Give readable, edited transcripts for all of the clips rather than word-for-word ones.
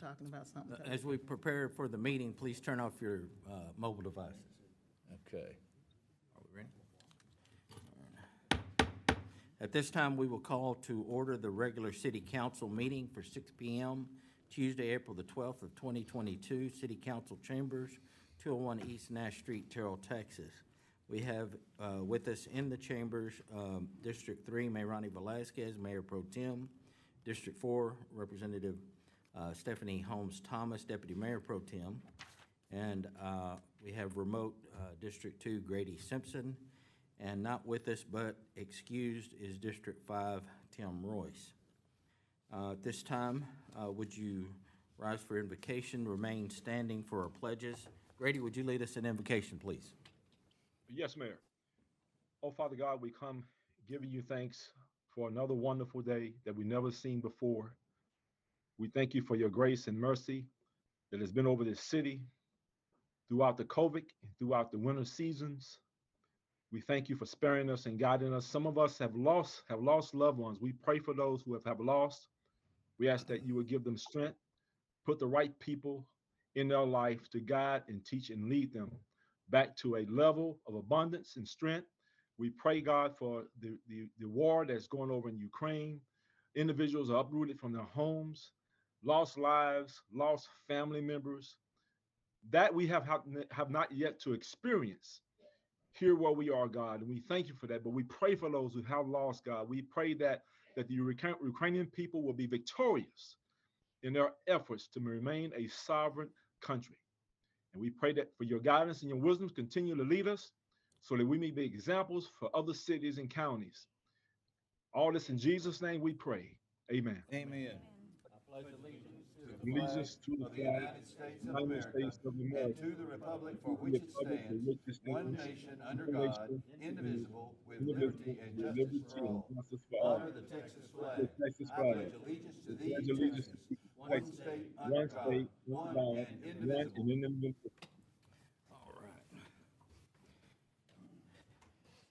talking about something. As we prepare for the meeting, please turn off your mobile devices. Okay. Are we ready? At this time, we will call to order the regular city council meeting for 6 p.m. Tuesday, April the 12th of 2022, City Council Chambers, 201 East Nash Street, Terrell, Texas. We have with us in the chambers, District 3, Mayor Ronnie Velasquez, Mayor Pro Tem. District 4, Representative Stephanie Holmes Thomas, Deputy Mayor Pro Tem. And we have remote District 2, Grady Simpson. And not with us but excused is District 5, Tim Royce. At this time, would you rise for invocation, remain standing for our pledges? Grady, would you lead us in invocation, please? Yes, Mayor. Oh, Father God, we come giving you thanks for another wonderful day that we've never seen before. We thank you for your grace and mercy that has been over this city throughout the COVID, throughout the winter seasons. We thank you for sparing us and guiding us. Some of us have lost loved ones. We pray for those who have lost. We ask that you would give them strength, put the right people in their life to guide and teach and lead them back to a level of abundance and strength. We pray, God, for the war that's going over in Ukraine. Individuals are uprooted from their homes, lost lives, lost family members. That we have not yet to experience here where we are, God, and we thank you for that. But we pray for those who have lost, God. We pray that the Ukrainian people will be victorious in their efforts to remain a sovereign country. And we pray that for your guidance and your wisdom continue to lead us so that we may be examples for other cities and counties. All this in Jesus' name we pray. Amen. Amen. I pledge Allegiance to the flag of the United States of America, and to the republic for which it stands, one nation under God, indivisible, with liberty and justice for all. Honor the Texas flag. I pledge allegiance to thee, Texas, one state, under God, one and indivisible. All right.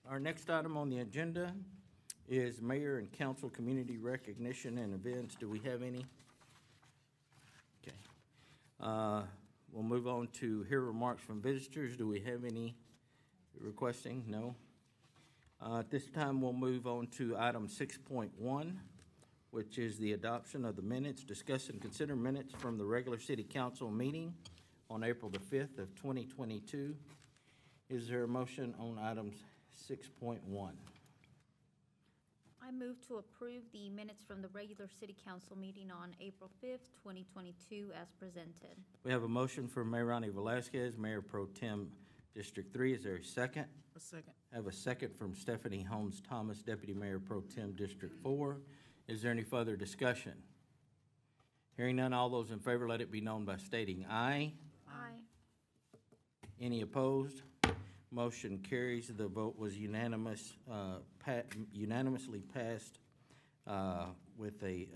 Our next item on the agenda is mayor and council community recognition and events. Do we have any? Okay. We'll move on to hear remarks from visitors. Do we have any requesting? No. At this time, we'll move on to item 6.1, which is the adoption of the minutes. Discuss and consider minutes from the regular city council meeting on April the 5th of 2022. Is there a motion on items 6.1? I move to approve the minutes from the regular city council meeting on April 5th, 2022 as presented. We have a motion from Mayor Ronnie Velasquez, Mayor Pro Tem, District 3. Is there a second? A second. I have a second from Stephanie Holmes Thomas, Deputy Mayor Pro Tem, District 4. Is there any further discussion? Hearing none, all those in favor, let it be known by stating aye. Aye. Any opposed? Motion carries. The vote was unanimous, unanimously passed with a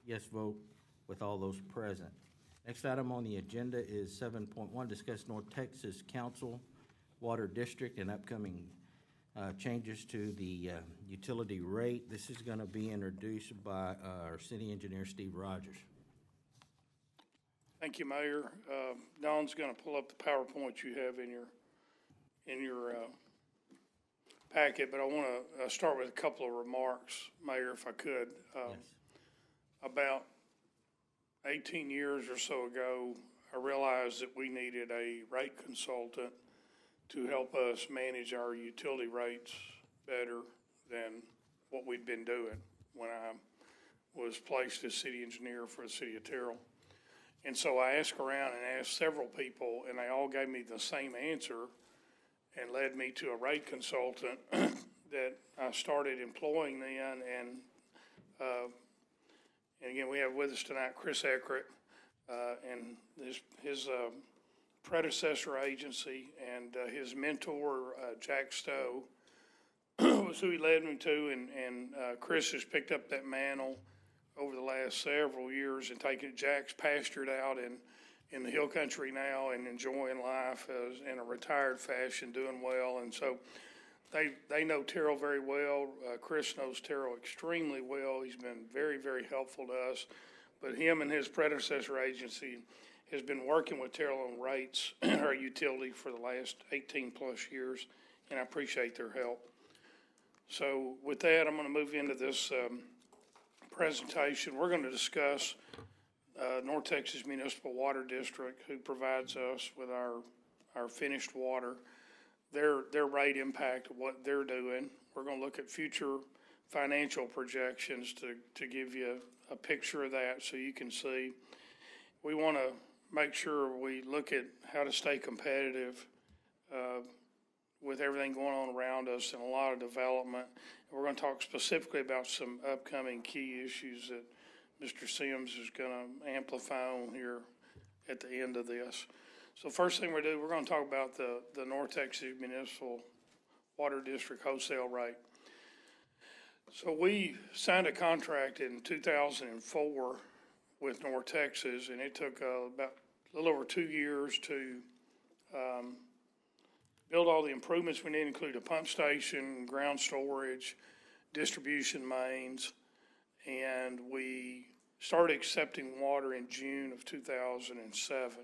yes vote with all those present. Next item on the agenda is 7.1, discuss North Texas Council Water District and upcoming changes to the utility rate. This is going to be introduced by our city engineer, Steve Rogers. Thank you, Mayor. Don's going to pull up the PowerPoint you have in your packet, but I want to start with a couple of remarks, Mayor, if I could. Yes. About 18 years or so ago, I realized that we needed a rate consultant to help us manage our utility rates better than what we'd been doing when I was placed as city engineer for the city of Terrell. And so I asked around and asked several people, and they all gave me the same answer and led me to a rate consultant that I started employing then. And again, we have with us tonight Chris Eckert and his predecessor agency, and his mentor, Jack Stowe, was who he led me to. And Chris has picked up that mantle over the last several years and taken Jack's pastured out in the hill country now and enjoying life as in a retired fashion, doing well. And so they know Terrell very well. Chris knows Terrell extremely well. He's been very, very helpful to us. but him and his predecessor agency has been working with Terrell on rates, our utility, for the last 18-plus years, and I appreciate their help. So with that, I'm going to move into this presentation. We're going to discuss North Texas Municipal Water District, who provides us with our finished water, their rate impact of what they're doing. We're going to look at future financial projections to give you a picture of that so you can see. We want to make sure we look at how to stay competitive with everything going on around us and a lot of development. And we're going to talk specifically about some upcoming key issues that Mr. Sims is going to amplify on here at the end of this. So first thing we're going to talk about the North Texas Municipal Water District wholesale rate. So we signed a contract in 2004 with North Texas, and it took about a little over 2 years to build all the improvements we need, include a pump station, ground storage, distribution mains, and we started accepting water in June of 2007.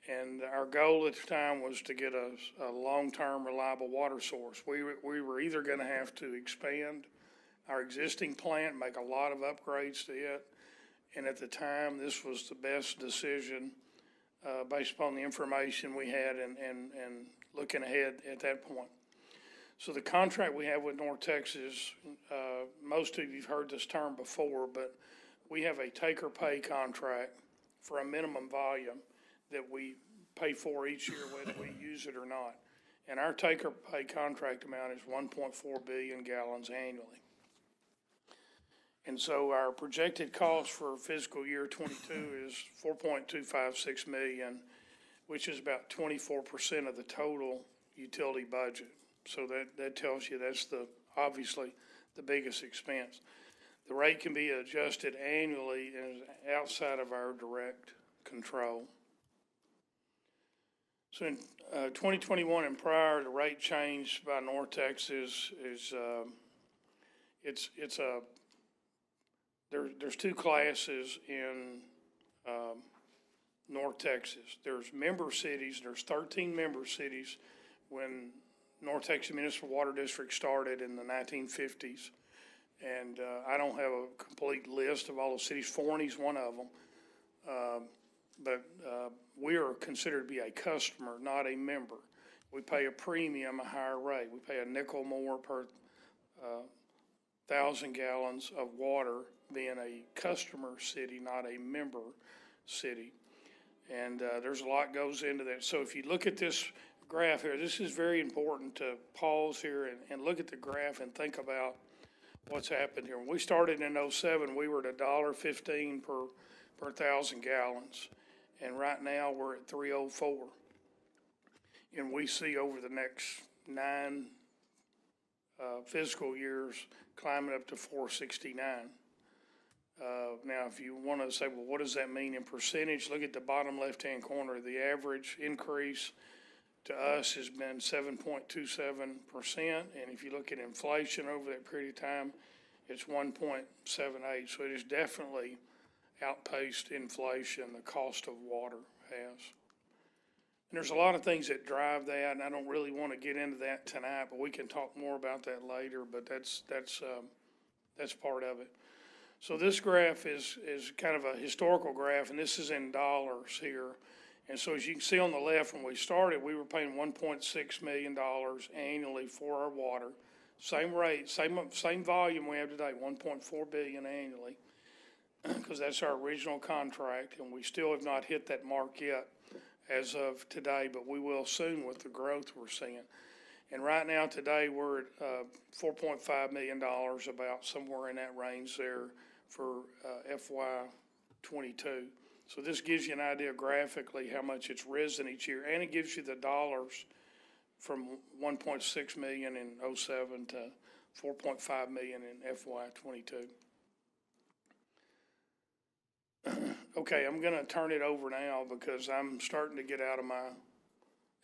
And our goal at the time was to get a long-term reliable water source. We were either going to have to expand our existing plant, make a lot of upgrades to it, and at the time this was the best decision based upon the information we had and looking ahead at that point. So the contract we have with North Texas, most of you have heard this term before, but we have a take-or-pay contract for a minimum volume that we pay for each year whether we use it or not. And our take-or-pay contract amount is 1.4 billion gallons annually. And so our projected cost for fiscal year 22 is $4.256 million, which is about 24% of the total utility budget. So that tells you that's obviously the biggest expense. The rate can be adjusted annually and is outside of our direct control. So in 2021 and prior, the rate change by North Texas is there's two classes in North Texas. There's member cities. There's 13 member cities when North Texas Municipal Water District started in the 1950s. And I don't have a complete list of all the cities. Forney's one of them. But we are considered to be a customer, not a member. We pay a premium, a higher rate. We pay a nickel more per 1,000 gallons of water being a customer city, not a member city. And there's a lot goes into that. So if you look at this graph here, this is very important to pause here and look at the graph and think about what's happened here. When we started in 07, we were at $1.15 per 1,000 gallons. And right now we're at 3.04. And we see over the next 9 fiscal years climbing up to 4.69. Now, if you want to say, well, what does that mean in percentage? Look at the bottom left-hand corner. The average increase to us has been 7.27%. And if you look at inflation over that period of time, it's 1.78. So it has definitely outpaced inflation, the cost of water has. And there's a lot of things that drive that, and I don't really want to get into that tonight, but we can talk more about that later, but that's part of it. So this graph is kind of a historical graph, and this is in dollars here. And so as you can see on the left, when we started, we were paying $1.6 million annually for our water. Same rate, same volume we have today, $1.4 billion annually, because that's our original contract, and we still have not hit that mark yet as of today, but we will soon with the growth we're seeing. And right now, today, we're at $4.5 million, about somewhere in that range there for FY22. So this gives you an idea graphically how much it's risen each year, and it gives you the dollars from 1.6 million in 07 to 4.5 million in FY22. Okay, I'm going to turn it over now because I'm starting to get out of my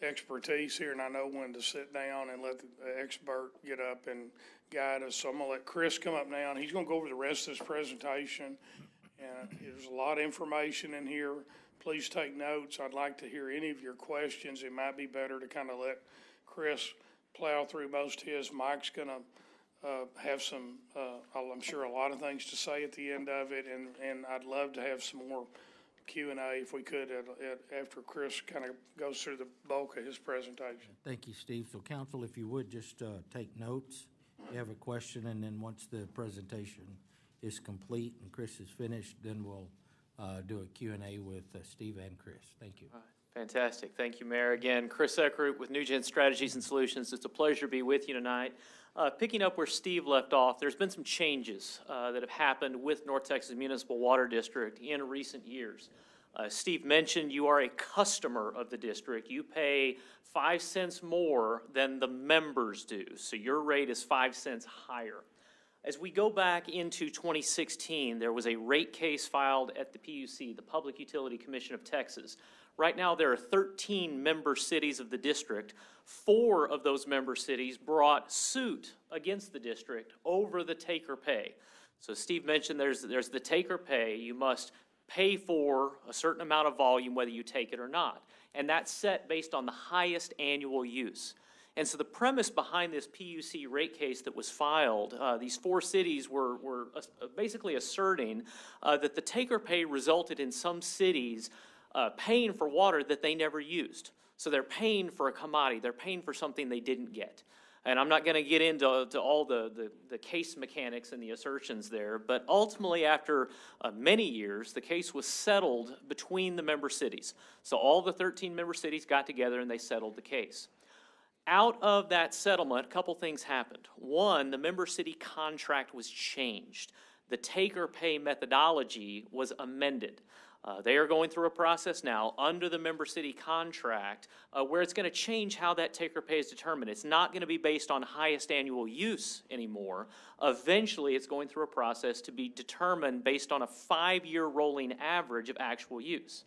expertise here, and I know when to sit down and let the expert get up and guide us. So I'm going to let Chris come up now, and he's going to go over the rest of this presentation, And there's a lot of information in here. Please take notes. I'd like to hear any of your questions. It might be better to kind of let Chris plow through most of his. Mike's gonna have some, I'm sure, a lot of things to say at the end of it, and I'd love to have some more Q&A if we could after Chris kind of goes through the bulk of his presentation. Thank you, Steve. So council, if you would just take notes, if you have a question, and then once the presentation is complete and Chris is finished, then we'll do a Q&A with Steve and Chris. Thank you. All right. Fantastic. Thank you, Mayor. Again, Chris Eckroot with NewGen Strategies and Solutions. It's a pleasure to be with you tonight. Picking up where Steve left off, there's been some changes that have happened with North Texas Municipal Water District in recent years. Steve mentioned you are a customer of the district. You pay 5 cents more than the members do, so your rate is 5 cents higher. As we go back into 2016, there was a rate case filed at the PUC, the Public Utility Commission of Texas. Right now, there are 13 member cities of the district. 4 of those member cities brought suit against the district over the take or pay. So Steve mentioned there's the take or pay. You must pay for a certain amount of volume whether you take it or not. And that's set based on the highest annual use. And so the premise behind this PUC rate case that was filed, these 4 cities were basically asserting that the take or pay resulted in some cities paying for water that they never used. So they're paying for a commodity. They're paying for something they didn't get. And I'm not going to get into all the case mechanics and the assertions there, but ultimately after many years, the case was settled between the member cities. So all the 13 member cities got together and they settled the case. Out of that settlement, a couple things happened. One, the member city contract was changed. The take or pay methodology was amended. They are going through a process now under the member city contract where it's going to change how that take or pay is determined. It's not going to be based on highest annual use anymore. Eventually, it's going through a process to be determined based on a 5-year rolling average of actual use.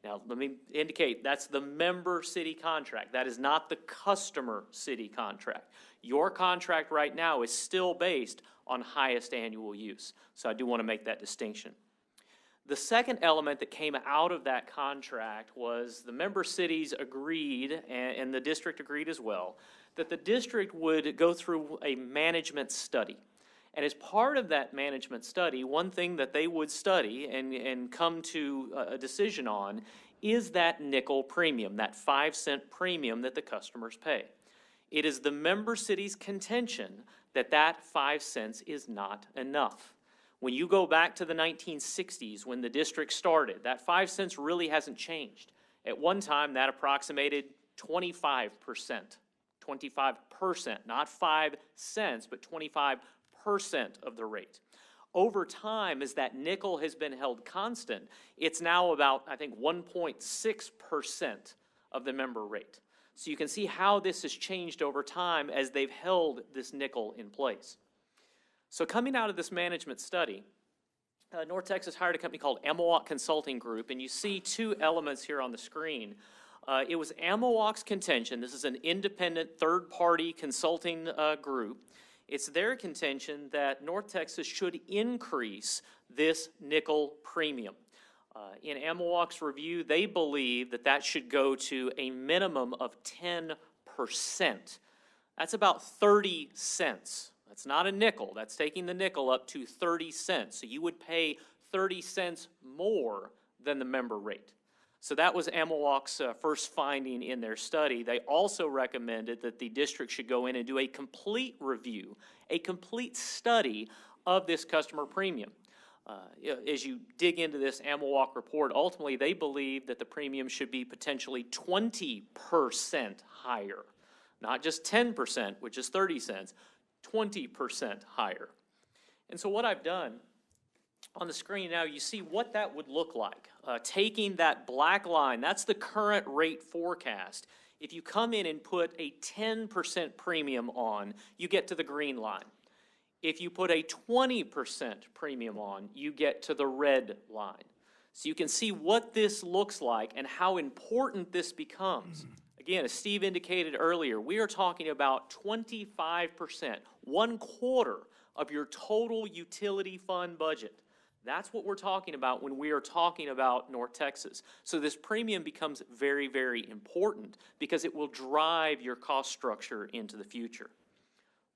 Now, let me indicate that's the member city contract. That is not the customer city contract. Your contract right now is still based on highest annual use. So I do want to make that distinction. The second element that came out of that contract was the member cities agreed, and the district agreed as well, that the district would go through a management study. And as part of that management study, one thing that they would study and come to a decision on is that nickel premium, that 5 cent premium that the customers pay. It is the member city's contention that that 5 cents is not enough. When you go back to the 1960s, when the district started, that 5 cents really hasn't changed. At one time, that approximated 25%. 25%, not 5 cents, but 25% of the rate. Over time, as that nickel has been held constant, it's now about, I think, 1.6% of the member rate. So you can see how this has changed over time as they've held this nickel in place. So coming out of this management study, North Texas hired a company called Amawak Consulting Group, and you see 2 elements here on the screen. It was Amawak's contention, this is an independent third-party consulting group, it's their contention that North Texas should increase this nickel premium. In Amawak's review, they believe that that should go to a minimum of 10%. That's about 30 cents. That's not a nickel. That's taking the nickel up to 30 cents. So you would pay 30 cents more than the member rate. So that was Amawak's first finding in their study. They also recommended that the district should go in and do a complete review, a complete study of this customer premium. As you dig into this Amawak report, ultimately they believe that the premium should be potentially 20% higher. Not just 10%, which is 30 cents, 20% higher. And so what I've done on the screen now, you see what that would look like. Taking that black line, that's the current rate forecast. If you come in and put a 10% premium on, you get to the green line. If you put a 20% premium on, you get to the red line. So you can see what this looks like and how important this becomes. Again, as Steve indicated earlier, we are talking about 25%, 1/4 of your total utility fund budget. That's what we're talking about when we are talking about North Texas. So this premium becomes very, very important because it will drive your cost structure into the future.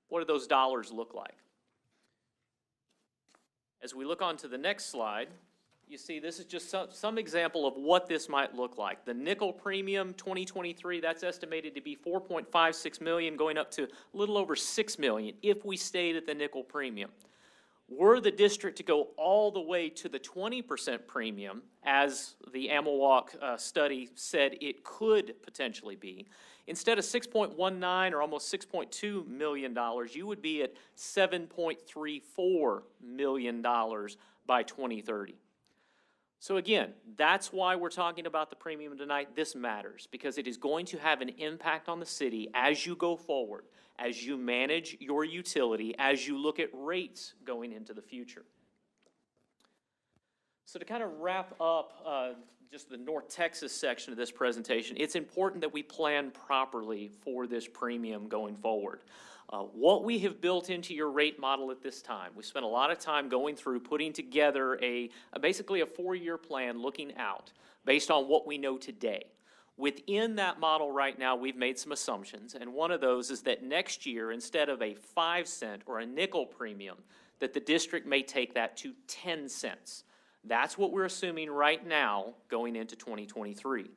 What do those dollars look like? As we look on to the next slide, you see this is just some example of what this might look like. The nickel premium 2023, that's estimated to be $4.56 million, going up to a little over $6 million if we stayed at the nickel premium. Were the district to go all the way to the 20% premium, as the Amawalk study said it could potentially be, instead of $6.19 or almost $6.2 million, you would be at $7.34 million by 2030. So again, that's why we're talking about the premium tonight. This matters because it is going to have an impact on the city as you go forward, as you manage your utility, as you look at rates going into the future. So to kind of wrap up just the North Texas section of this presentation, it's important that we plan properly for this premium going forward. What we have built into your rate model at this time, we spent a lot of time going through putting together basically a 4-year plan looking out based on what we know today. Within that model right now, we've made some assumptions, and one of those is that next year, instead of a 5-cent or a nickel premium, that the district may take that to 10 cents. That's what we're assuming right now going into 2023.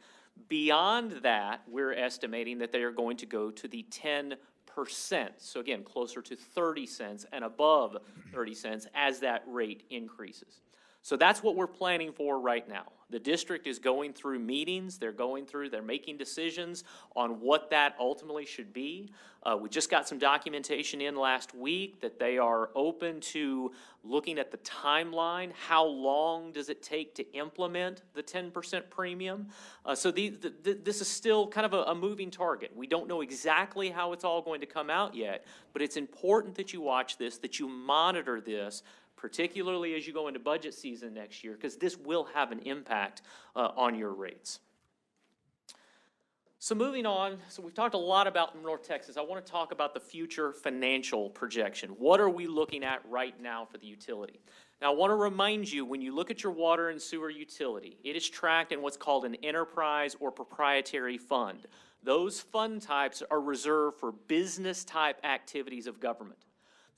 Beyond that, we're estimating that they are going to go to the 10%. So again, closer to 30 cents and above 30 cents as that rate increases. So that's what we're planning for right now. The district is going through meetings, they're making decisions on what that ultimately should be. We just got some documentation in last week that they are open to looking at the timeline. How long does it take to implement the 10% premium? So this is still kind of a moving target. We don't know exactly how it's all going to come out yet, but it's important that you watch this, that you monitor this, particularly as you go into budget season next year, because this will have an impact on your rates. So moving on, so we've talked a lot about North Texas. I want to talk about the future financial projection. What are we looking at right now for the utility? Now, I want to remind you, when you look at your water and sewer utility, it is tracked in what's called an enterprise or proprietary fund. Those fund types are reserved for business-type activities of government.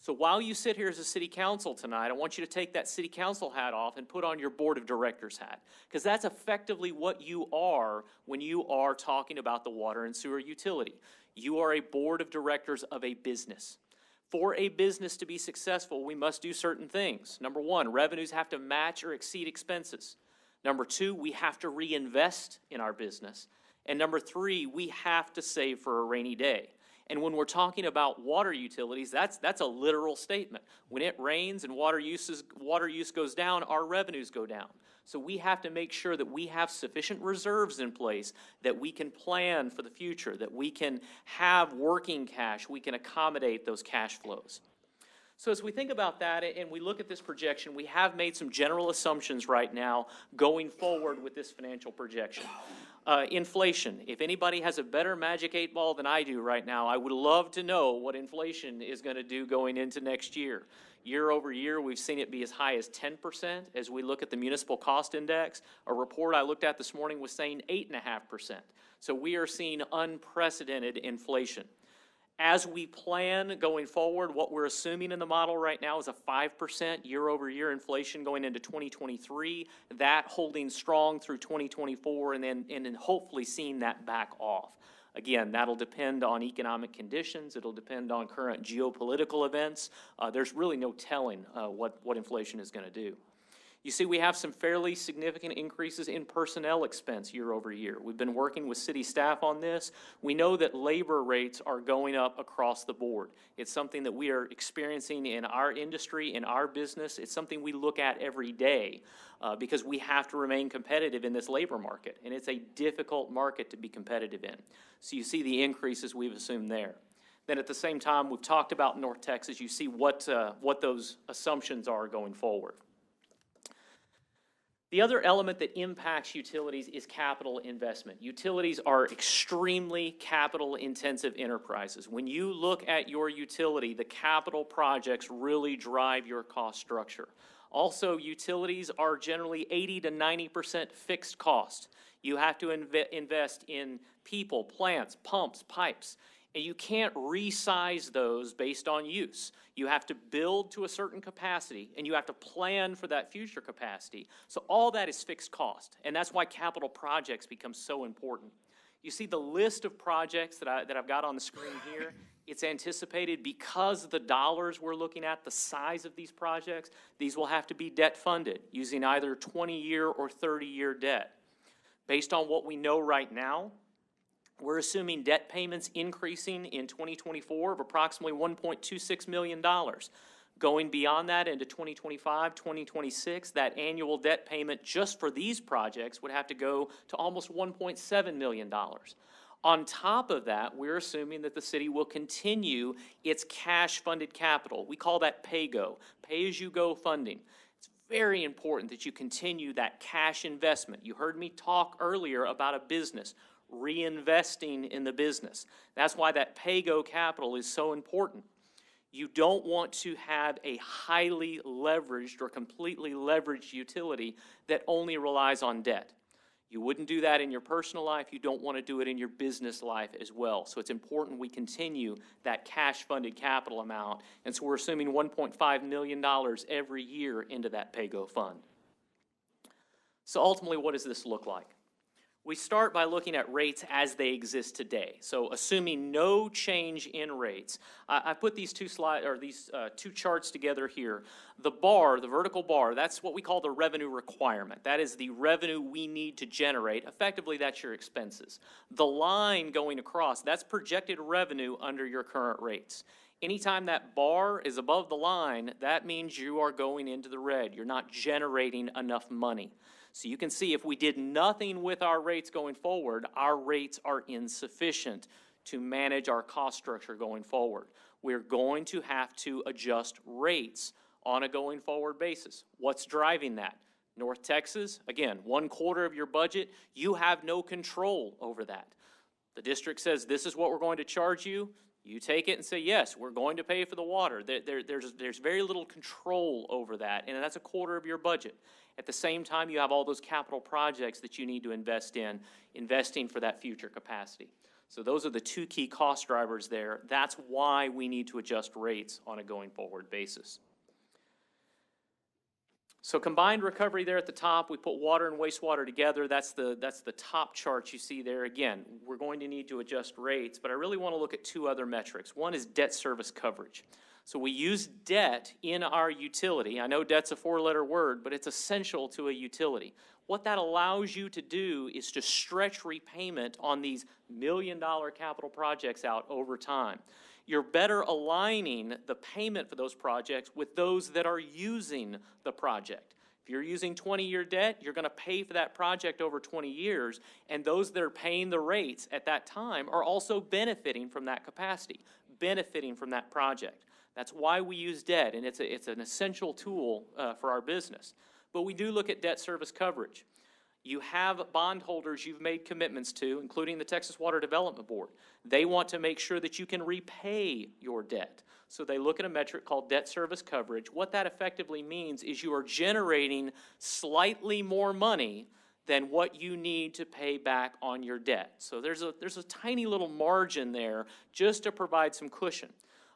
So while you sit here as a city council tonight, I want you to take that city council hat off and put on your board of directors hat, because that's effectively what you are when you are talking about the water and sewer utility. You are a board of directors of a business. For a business to be successful, we must do certain things. Number one, revenues have to match or exceed expenses. Number two, we have to reinvest in our business. And number three, we have to save for a rainy day. And when we're talking about water utilities, that's a literal statement. When it rains and water use goes down, our revenues go down. So we have to make sure that we have sufficient reserves in place, that we can plan for the future, that we can have working cash, we can accommodate those cash flows. So as we think about that and we look at this projection, we have made some general assumptions right now going forward with this financial projection. Inflation. If anybody has a better magic 8-ball than I do right now, I would love to know what inflation is going to do going into next year. Year over year, we've seen it be as high as 10% as we look at the municipal cost index. A report I looked at this morning was saying 8.5%. So we are seeing unprecedented inflation. As we plan going forward, what we're assuming in the model right now is a 5% year-over-year inflation going into 2023, that holding strong through 2024, and then hopefully seeing that back off. Again, that'll depend on economic conditions. It'll depend on current geopolitical events. There's really no telling what inflation is going to do. You see, we have some fairly significant increases in personnel expense year over year. We've been working with city staff on this. We know that labor rates are going up across the board. It's something that we are experiencing in our industry, in our business. It's something we look at every day because we have to remain competitive in this labor market, and it's a difficult market to be competitive in. So you see the increases we've assumed there. Then at the same time, we've talked about North Texas. You see what those assumptions are going forward. The other element that impacts utilities is capital investment. Utilities are extremely capital-intensive enterprises. When you look at your utility, the capital projects really drive your cost structure. Also, utilities are generally 80 to 90% fixed cost. You have to invest in people, plants, pumps, pipes, and you can't resize those based on use. You have to build to a certain capacity, and you have to plan for that future capacity. So all that is fixed cost, and that's why capital projects become so important. You see the list of projects that I've got on the screen here. It's anticipated because the dollars we're looking at, the size of these projects, these will have to be debt funded using either 20-year or 30-year debt. Based on what we know right now, we're assuming debt payments increasing in 2024 of approximately $1.26 million. Going beyond that into 2025, 2026, that annual debt payment just for these projects would have to go to almost $1.7 million. On top of that, we're assuming that the city will continue its cash-funded capital. We call that pay-go, pay-as-you-go funding. It's very important that you continue that cash investment. You heard me talk earlier about a business, reinvesting in the business. That's why that pay-go capital is so important. You don't want to have a highly leveraged or completely leveraged utility that only relies on debt. You wouldn't do that in your personal life. You don't want to do it in your business life as well. So it's important we continue that cash-funded capital amount. And so we're assuming $1.5 million every year into that pay-go fund. So ultimately, what does this look like? We start by looking at rates as they exist today. So assuming no change in rates, I put these two charts together here. The bar, the vertical bar, that's what we call the revenue requirement. That is the revenue we need to generate. Effectively, that's your expenses. The line going across, that's projected revenue under your current rates. Anytime that bar is above the line, that means you are going into the red. You're not generating enough money. So you can see if we did nothing with our rates going forward, our rates are insufficient to manage our cost structure going forward. We're going to have to adjust rates on a going forward basis. What's driving that? North Texas, again, 1/4 of your budget, you have no control over that. The district says this is what we're going to charge you. You take it and say, yes, we're going to pay for the water. There's very little control over that, and that's 1/4 of your budget. At the same time, you have all those capital projects that you need to invest in, investing for that future capacity. So those are the two key cost drivers there. That's why we need to adjust rates on a going forward basis. So combined recovery there at the top, we put water and wastewater together. That's the top chart you see there. Again, we're going to need to adjust rates, but I really want to look at two other metrics. One is debt service coverage. So we use debt in our utility. I know debt's a 4-letter word, but it's essential to a utility. What that allows you to do is to stretch repayment on these million-dollar capital projects out over time. You're better aligning the payment for those projects with those that are using the project. If you're using 20-year debt, you're going to pay for that project over 20 years, and those that are paying the rates at that time are also benefiting from that capacity, benefiting from that project. That's why we use debt, and it's an essential tool for our business. But we do look at debt service coverage. You have bondholders you've made commitments to, including the Texas Water Development Board. They want to make sure that you can repay your debt. So they look at a metric called debt service coverage. What that effectively means is you are generating slightly more money than what you need to pay back on your debt. So there's a tiny little margin there just to provide some cushion.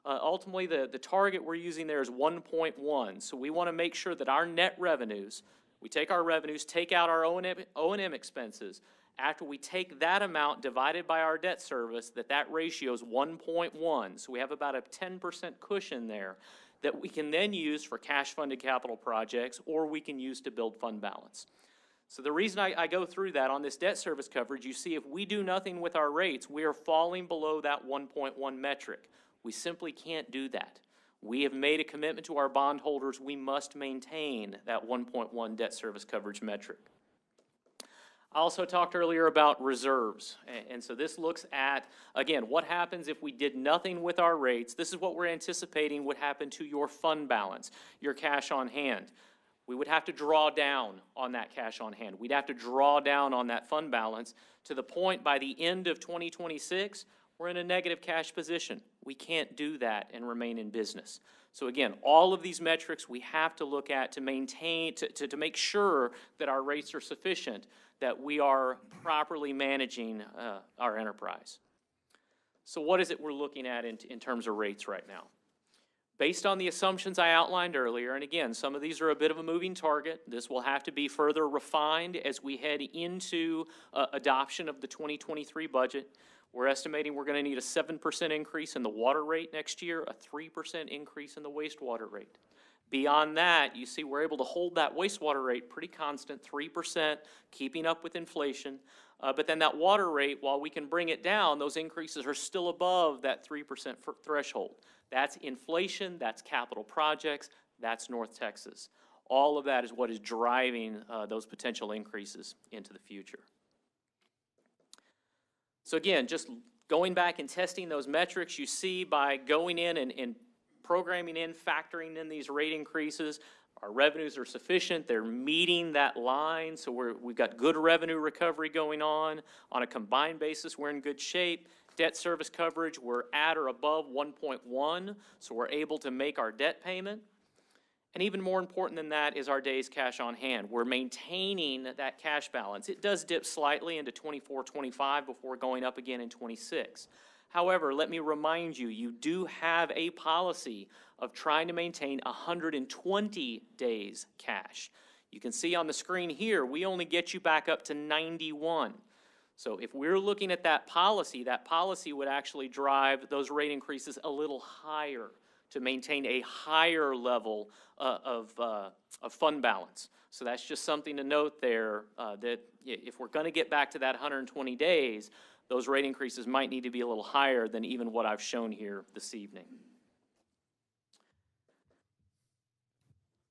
Ultimately, the target we're using there is 1.1. So we want to make sure that our net revenues, we take our revenues, take out our O&M expenses. After we take that amount divided by our debt service, that ratio is 1.1. So we have about a 10% cushion there that we can then use for cash-funded capital projects, or we can use to build fund balance. So the reason I go through that on this debt service coverage, you see if we do nothing with our rates, we are falling below that 1.1 metric. We simply can't do that. We have made a commitment to our bondholders. We must maintain that 1.1 debt service coverage metric. I also talked earlier about reserves. And so this looks at, again, what happens if we did nothing with our rates. This is what we're anticipating would happen to your fund balance, your cash on hand. We would have to draw down on that cash on hand. We'd have to draw down on that fund balance to the point by the end of 2026, we're in a negative cash position. We can't do that and remain in business. So again, all of these metrics we have to look at to maintain, to make sure that our rates are sufficient, that we are properly managing our enterprise. So what is it we're looking at in terms of rates right now? Based on the assumptions I outlined earlier, and again, some of these are a bit of a moving target. This will have to be further refined as we head into adoption of the 2023 budget. We're estimating we're going to need a 7% increase in the water rate next year, a 3% increase in the wastewater rate. Beyond that, you see we're able to hold that wastewater rate pretty constant, 3%, keeping up with inflation. But then that water rate, while we can bring it down, those increases are still above that 3% threshold. That's inflation, that's capital projects, that's North Texas. All of that is what is driving those potential increases into the future. So again, just going back and testing those metrics, you see by going in and programming in, factoring in these rate increases, our revenues are sufficient. They're meeting that line, so we've got good revenue recovery going on. On a combined basis, we're in good shape. Debt service coverage, we're at or above 1.1, so we're able to make our debt payment. And even more important than that is our days cash on hand. We're maintaining that cash balance. It does dip slightly into 24, 25 before going up again in 26. However, let me remind you, you do have a policy of trying to maintain 120 days cash. You can see on the screen here, we only get you back up to 91. So if we're looking at that policy would actually drive those rate increases a little higher to maintain a higher level of fund balance. So that's just something to note there, that if we're going to get back to that 120 days, those rate increases might need to be a little higher than even what I've shown here this evening.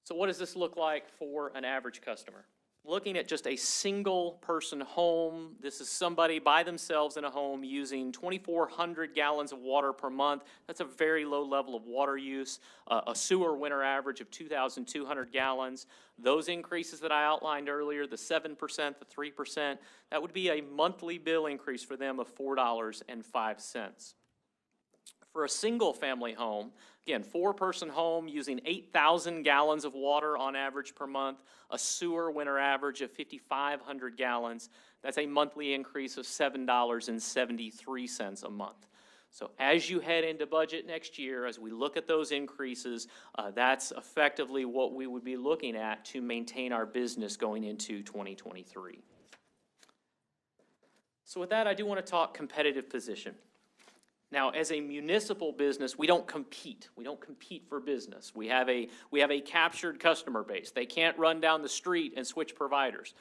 So what does this look like for an average customer? Looking at just a single person home, this is somebody by themselves in a home using 2,400 gallons of water per month. That's a very low level of water use. A sewer winter average of 2,200 gallons. Those increases that I outlined earlier, the 7%, the 3%, that would be a monthly bill increase for them of $4.05. For a single family home, again, 4-person home using 8,000 gallons of water on average per month, a sewer winter average of 5,500 gallons, that's a monthly increase of $7.73 a month. So as you head into budget next year, as we look at those increases, that's effectively what we would be looking at to maintain our business going into 2023. So with that, I do want to talk competitive position. Now, as a municipal business, we don't compete. We don't compete for business. We have a captured customer base. They can't run down the street and switch providers.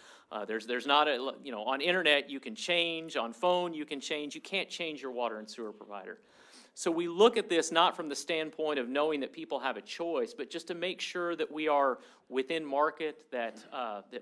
There's not a, on internet you can change, on phone you can change. You can't change your water and sewer provider. So we look at this not from the standpoint of knowing that people have a choice, but just to make sure that we are within market, that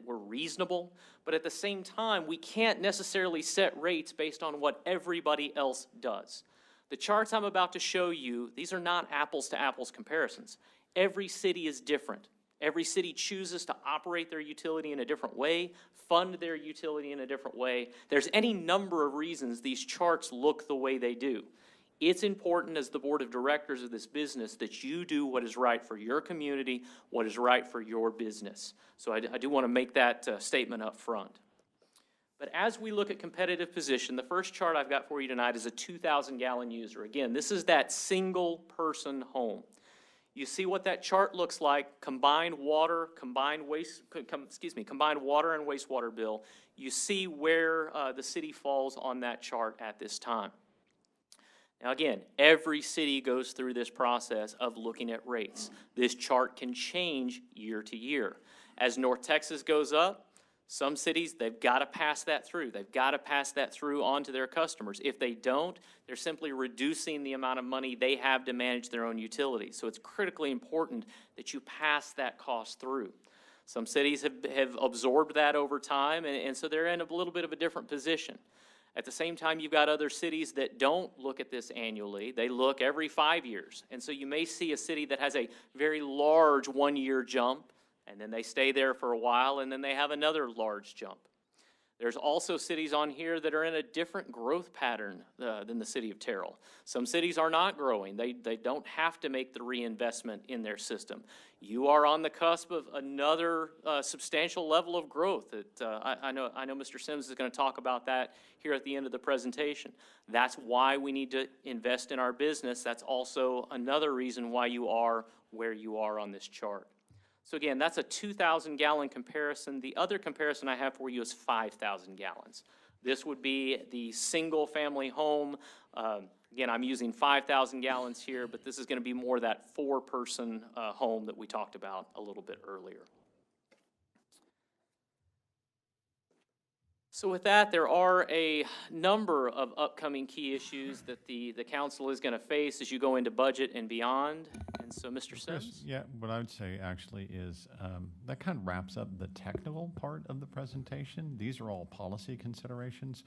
we're reasonable. But at the same time, we can't necessarily set rates based on what everybody else does. The charts I'm about to show you, these are not apples to apples comparisons. Every city is different. Every city chooses to operate their utility in a different way, fund their utility in a different way. There's any number of reasons these charts look the way they do. It's important as the board of directors of this business that you do what is right for your community, what is right for your business. So I do want to make that statement up front. But as we look at competitive position, the first chart I've got for you tonight is a 2,000-gallon user. Again, this is that single-person home. You see what that chart looks like, combined water and wastewater bill. You see where the city falls on that chart at this time. Now again, every city goes through this process of looking at rates. This chart can change year to year. As North Texas goes up, some cities, they've got to pass that through. They've got to pass that through on to their customers. If they don't, they're simply reducing the amount of money they have to manage their own utilities. So it's critically important that you pass that cost through. Some cities have absorbed that over time, and so they're in a little bit of a different position. At the same time, you've got other cities that don't look at this annually. They look every 5 years. And so you may see a city that has a very large one-year jump, and then they stay there for a while, and then they have another large jump. There's also cities on here that are in a different growth pattern than the city of Terrell. Some cities are not growing. They don't have to make the reinvestment in their system. You are on the cusp of another substantial level of growth. I know Mr. Sims is going to talk about that here at the end of the presentation. That's why we need to invest in our business. That's also another reason why you are where you are on this chart. So again, that's a 2,000 gallon comparison. The other comparison I have for you is 5,000 gallons. This would be the single family home. Again, I'm using 5,000 gallons here, but this is going to be more that 4-person home that we talked about a little bit earlier. So with that, there are a number of upcoming key issues that the council is going to face as you go into budget and beyond. And so, Mr. Sims? Yeah, what I would say actually is that kind of wraps up the technical part of the presentation. These are all policy considerations.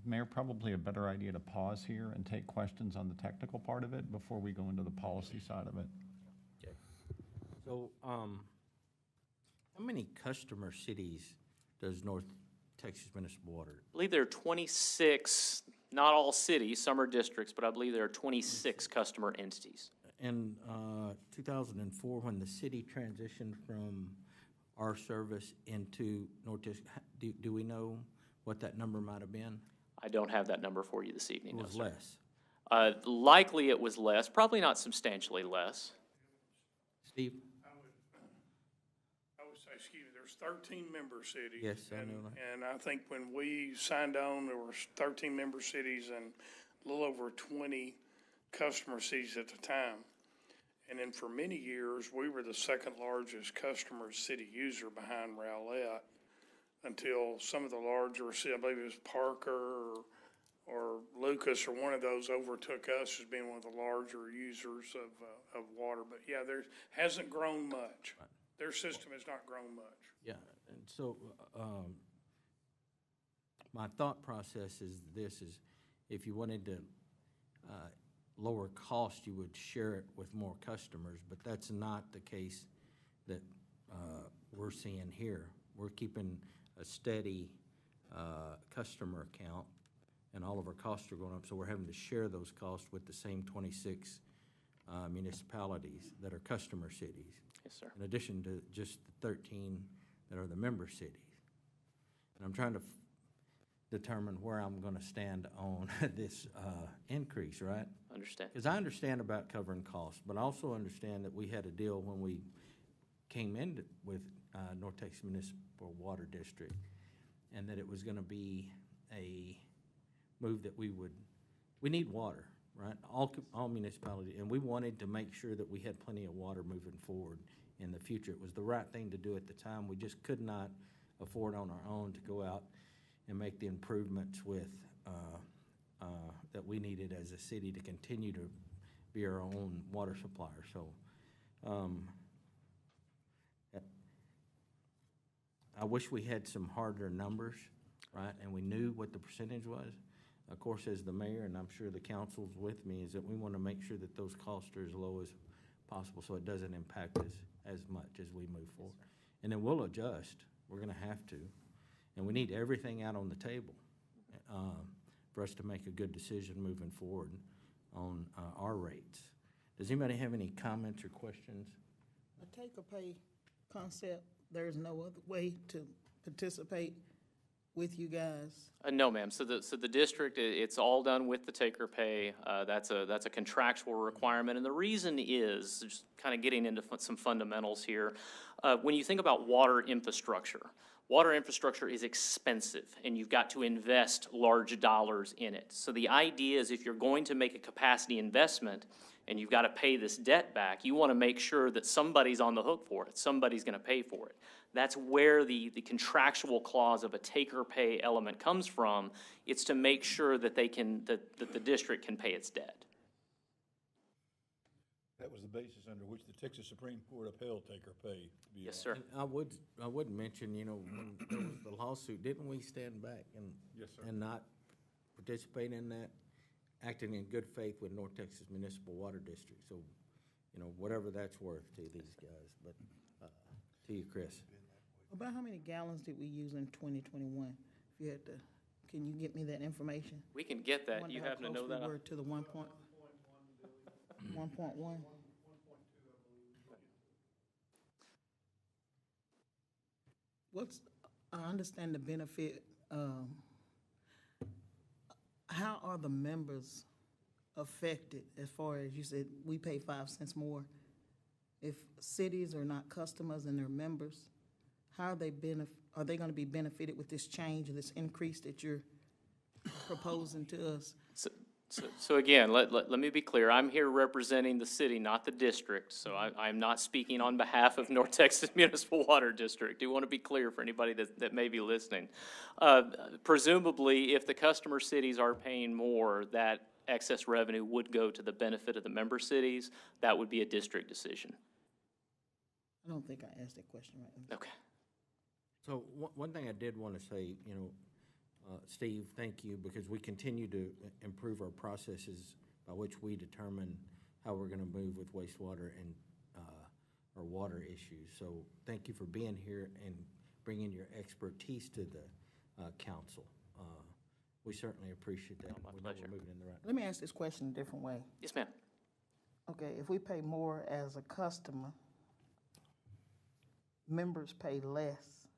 Mayor, probably a better idea to pause here and take questions on the technical part of it before we go into the policy side of it. Okay. So, how many customer cities does North Texas Municipal Water? I believe there are 26, not all cities, some are districts, but I believe there are 26 customer entities. In 2004, when the city transitioned from our service into North Texas, do we know what that number might have been? I don't have that number for you this evening. It was no, sir. less. Likely it was less, probably not substantially less. Steve? I would say, excuse me, there's 13 member cities. Yes, I know that. And I think when we signed on, there were 13 member cities and a little over 20 customer cities at the time. And then for many years, we were the second largest customer city user behind Rowlett until some of the larger cities, I believe it was Parker or Lucas or one of those overtook us as being one of the larger users of water. But yeah, there hasn't grown much. Their system has not grown much. Yeah, and so my thought process is this, is if you wanted to lower cost, you would share it with more customers, but that's not the case that we're seeing here. We're keeping a steady customer count, and all of our costs are going up, so we're having to share those costs with the same 26 municipalities that are customer cities. Yes, sir. In addition to just the 13 that are the member cities. And I'm trying to determine where I'm going to stand on this increase, right? Understand. Because I understand about covering costs, but I also understand that we had a deal when we came in with North Texas Municipal Water District, and that it was going to be a move that we need water, right? All municipalities, and we wanted to make sure that we had plenty of water moving forward in the future. It was the right thing to do at the time. We just could not afford on our own to go out and make the improvements with that we needed as a city to continue to be our own water supplier. So I wish we had some harder numbers, right? And we knew what the percentage was. Of course, as the mayor, and I'm sure the council's with me, is that we want to make sure that those costs are as low as possible so it doesn't impact us as much as we move forward. And then we'll adjust. We're going to have to. And we need everything out on the table for us to make a good decision moving forward on our rates. Does anybody have any comments or questions? A take-or-pay concept, there's no other way to participate with you guys? No, ma'am. So the district, it's all done with the take or pay. That's a contractual requirement, and the reason is just kind of getting into some fundamentals here. When you think about water infrastructure is expensive, and you've got to invest large dollars in it. So the idea is if you're going to make a capacity investment and you've got to pay this debt back, you want to make sure that somebody's on the hook for it. Somebody's going to pay for it. That's where the contractual clause of a take-or-pay element comes from. It's to make sure that that the district can pay its debt. That was the basis under which the Texas Supreme Court upheld take-or-pay. Yes, sir. And I would mention, when there was the lawsuit, didn't we stand back Yes, sir. and not participate in that, acting in good faith with North Texas Municipal Water District? So, whatever that's worth to these guys. But to you, Chris. About how many gallons did we use in 2021 If you had to, can you get me that information? We can get that. Wonder You how happen to know close we that? were to the 1.1? What's, I understand the benefit, how are the members affected as far as you said, we pay 5 cents more? If cities are not customers and they're members, how are they are they gonna be benefited with this change, this increase that you're proposing to us? So again, let me be clear. I'm here representing the city, not the district. So I'm not speaking on behalf of North Texas Municipal Water District. Do want to be clear for anybody that may be listening. Presumably, if the customer cities are paying more, that excess revenue would go to the benefit of the member cities. That would be a district decision. I don't think I asked that question right. Okay. So one thing I did want to say, you know, Steve, thank you, because we continue to improve our processes by which we determine how we're going to move with wastewater and our water issues. So thank you for being here and bringing your expertise to the council. We certainly appreciate that. My We know pleasure. we're moving in the right. Let me ask this question a different way. Yes, ma'am. Okay, if we pay more as a customer, members pay less,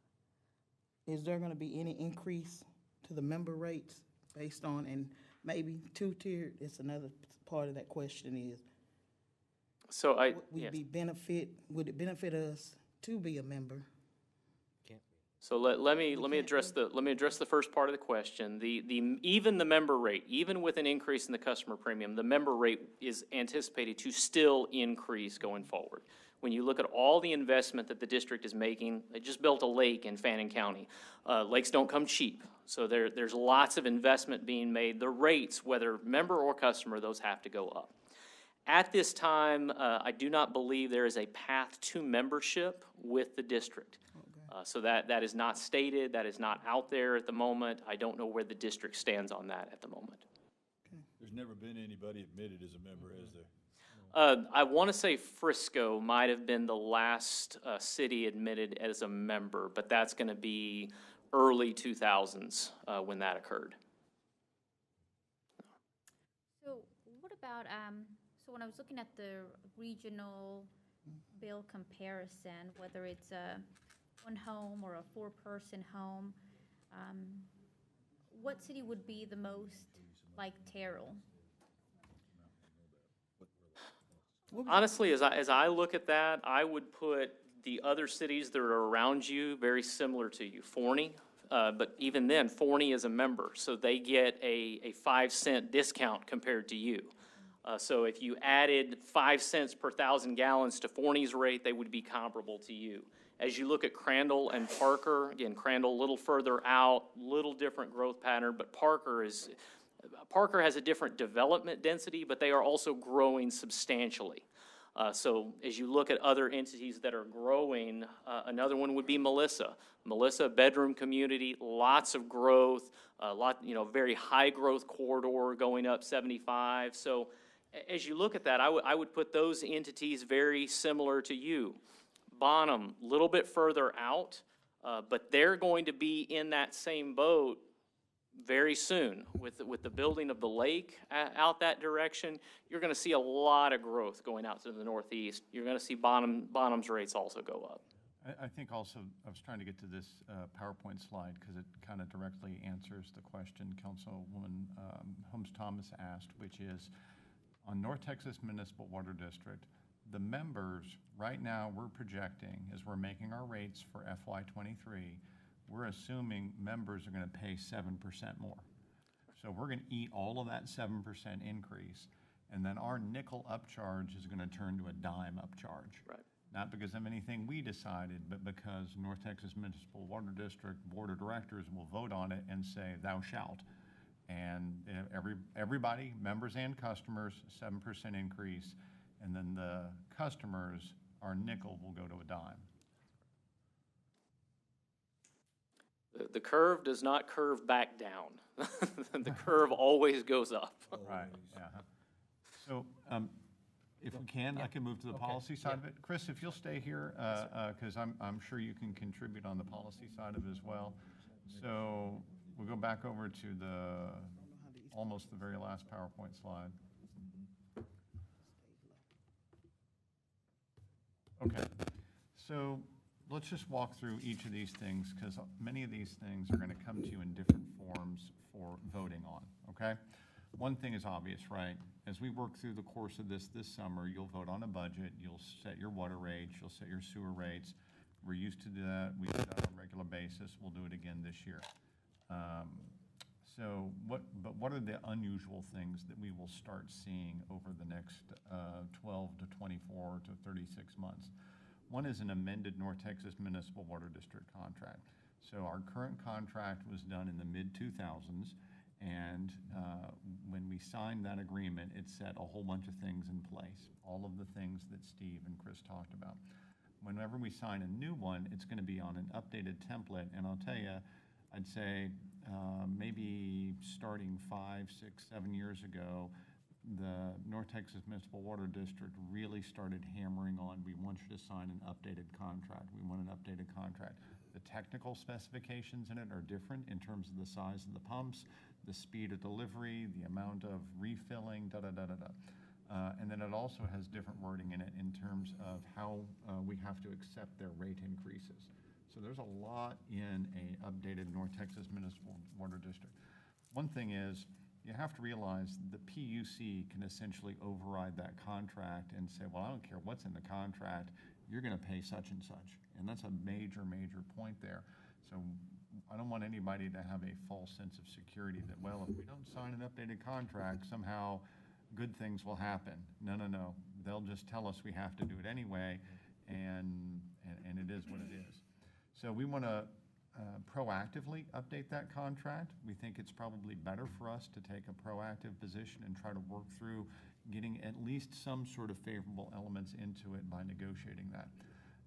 is there gonna be any increase to the member rates based on, and maybe two-tiered, it's another part of that question is, So would it benefit us to be a member? So let me address the first part of the question. Even the member rate, even with an increase in the customer premium, the member rate is anticipated to still increase going forward. When you look at all the investment that the district is making, they just built a lake in Fannin County. Lakes don't come cheap, so there's lots of investment being made. The rates, whether member or customer, those have to go up. At this time, I do not believe there is a path to membership with the district. So that is not stated, that is not out there at the moment. I don't know where the district stands on that at the moment. There's never been anybody admitted as a member, has there? I want to say Frisco might have been the last city admitted as a member, but that's going to be early 2000s when that occurred. So what about, so when I was looking at the regional bill comparison, whether it's a one home or a four-person home, what city would be the most like Terrell? Honestly, as I look at that, I would put the other cities that are around you very similar to you. Forney, but even then, Forney is a member, so they get a 5-cent discount compared to you. So if you added 5 cents per 1,000 gallons to Forney's rate, they would be comparable to you. As you look at Crandall and Parker, again, Crandall a little further out, little different growth pattern, but Parker has a different development density, but they are also growing substantially. So as you look at other entities that are growing, another one would be Melissa. Melissa, bedroom community, lots of growth, very high growth corridor going up 75. So as you look at that, I would put those entities very similar to you. Bonham, a little bit further out, but they're going to be in that same boat very soon. With the building of the lake out that direction, you're going to see a lot of growth going out to the northeast. You're going to see Bonham's rates also go up. I think also, I was trying to get to this PowerPoint slide because it kind of directly answers the question Councilwoman Holmes-Thomas asked, which is, on North Texas Municipal Water District, the members, right now, we're projecting, as we're making our rates for FY23, we're assuming members are going to pay 7% more. So we're going to eat all of that 7% increase, and then our nickel upcharge is going to turn to a dime upcharge. Right. Not because of anything we decided, but because North Texas Municipal Water District Board of Directors will vote on it and say, thou shalt. And everybody, members and customers, 7% increase, and then the customers, our nickel will go to a dime. The curve does not curve back down. The curve always goes up. Right, yeah. So if we can, I can move to the policy side of it. Chris, if you'll stay here, because I'm sure you can contribute on the policy side of it as well. So We'll go back over to the, almost the very last PowerPoint slide. Okay, so let's just walk through each of these things, because many of these things are going to come to you in different forms for voting on, okay? One thing is obvious, right? As we work through the course of this summer, you'll vote on a budget, you'll set your water rates, you'll set your sewer rates. We're used to do that, we do that on a regular basis, we'll do it again this year. But what are the unusual things that we will start seeing over the next 12 to 24 to 36 months? One is an amended North Texas Municipal Water District contract. So our current contract was done in the mid-2000s, and when we signed that agreement, it set a whole bunch of things in place, all of the things that Steve and Chris talked about. Whenever we sign a new one, it's going to be on an updated template, and I'll tell you, I'd say maybe starting 5, 6, 7 years ago, the North Texas Municipal Water District really started hammering on, we want you to sign an updated contract. We want an updated contract. The technical specifications in it are different in terms of the size of the pumps, the speed of delivery, the amount of refilling, da-da-da-da-da. And then it also has different wording in it in terms of how we have to accept their rate increases. So there's a lot in an updated North Texas Municipal Water District. One thing is, you have to realize the PUC can essentially override that contract and say, well, I don't care what's in the contract, you're going to pay such and such. And that's a major, major point there. So I don't want anybody to have a false sense of security that, well, if we don't sign an updated contract, somehow good things will happen. No, no, no. They'll just tell us we have to do it anyway, and it is what it is. So we want to proactively update that contract. We think it's probably better for us to take a proactive position and try to work through getting at least some sort of favorable elements into it by negotiating that.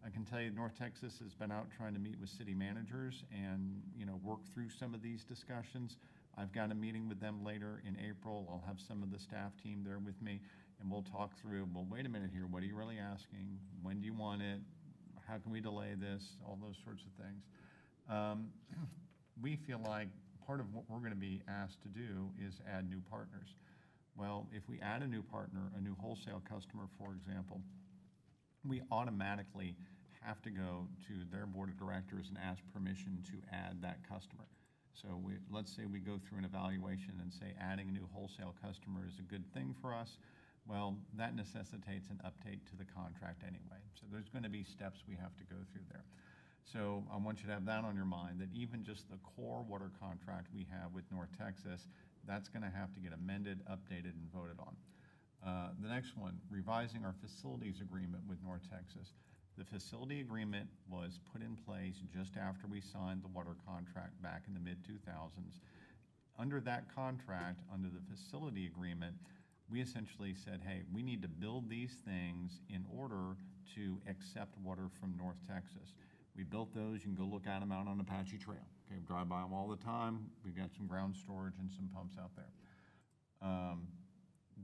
I can tell you North Texas has been out trying to meet with city managers and, you know, work through some of these discussions. I've got a meeting with them later in April. I'll have some of the staff team there with me, and we'll talk through, well, wait a minute here, what are you really asking? When do you want it? How can we delay this? All those sorts of things. We feel like part of what we're going to be asked to do is add new partners. Well, if we add a new partner, a new wholesale customer, for example, we automatically have to go to their board of directors and ask permission to add that customer. So let's say we go through an evaluation and say adding a new wholesale customer is a good thing for us. Well, that necessitates an update to the contract anyway. So there's going to be steps we have to go through there. So I want you to have that on your mind, that even just the core water contract we have with North Texas, that's going to have to get amended, updated, and voted on. The next one, revising our facilities agreement with North Texas. The facility agreement was put in place just after we signed the water contract back in the mid-2000s. Under that contract, under the facility agreement, we essentially said, hey, we need to build these things in order to accept water from North Texas. We built those. You can go look at them out on Apache Trail. Okay, we drive by them all the time. We've got some ground storage and some pumps out there.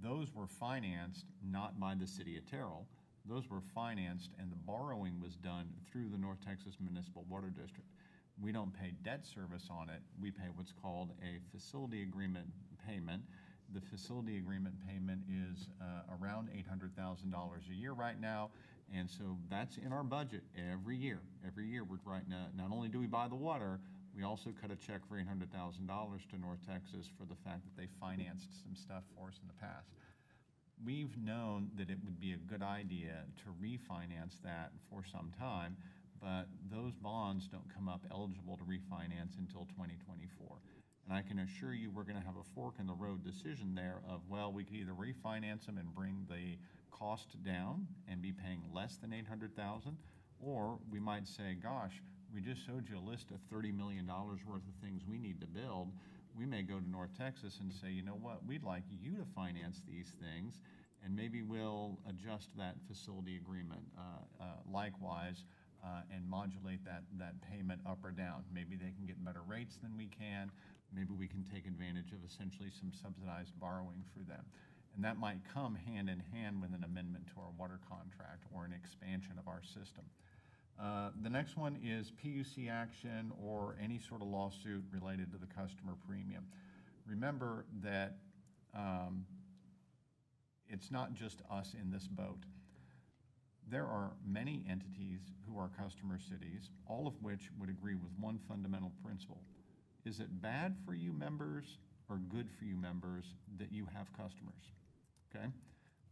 Those were financed not by the city of Terrell. Those were financed, and the borrowing was done through the North Texas Municipal Water District. We don't pay debt service on it. We pay what's called a facility agreement payment. The facility agreement payment is around $800,000 a year right now, and so that's in our budget every year. Every year we're not only do we buy the water, we also cut a check for $800,000 to North Texas for the fact that they financed some stuff for us in the past. We've known that it would be a good idea to refinance that for some time, but those bonds don't come up eligible to refinance until 2024. And I can assure you we're going to have a fork in the road decision there of, well, we could either refinance them and bring the cost down and be paying less than $800,000, or we might say, gosh, we just showed you a list of $30 million worth of things we need to build. We may go to North Texas and say, you know what, we'd like you to finance these things, and maybe we'll adjust that facility agreement likewise and modulate that payment up or down. Maybe they can get better rates than we can. Maybe we can take advantage of essentially some subsidized borrowing for them. And that might come hand in hand with an amendment to our water contract or an expansion of our system. The next one is PUC action or any sort of lawsuit related to the customer premium. Remember that it's not just us in this boat. There are many entities who are customer cities, all of which would agree with one fundamental principle. Is it bad for you members or good for you members that you have customers? Okay?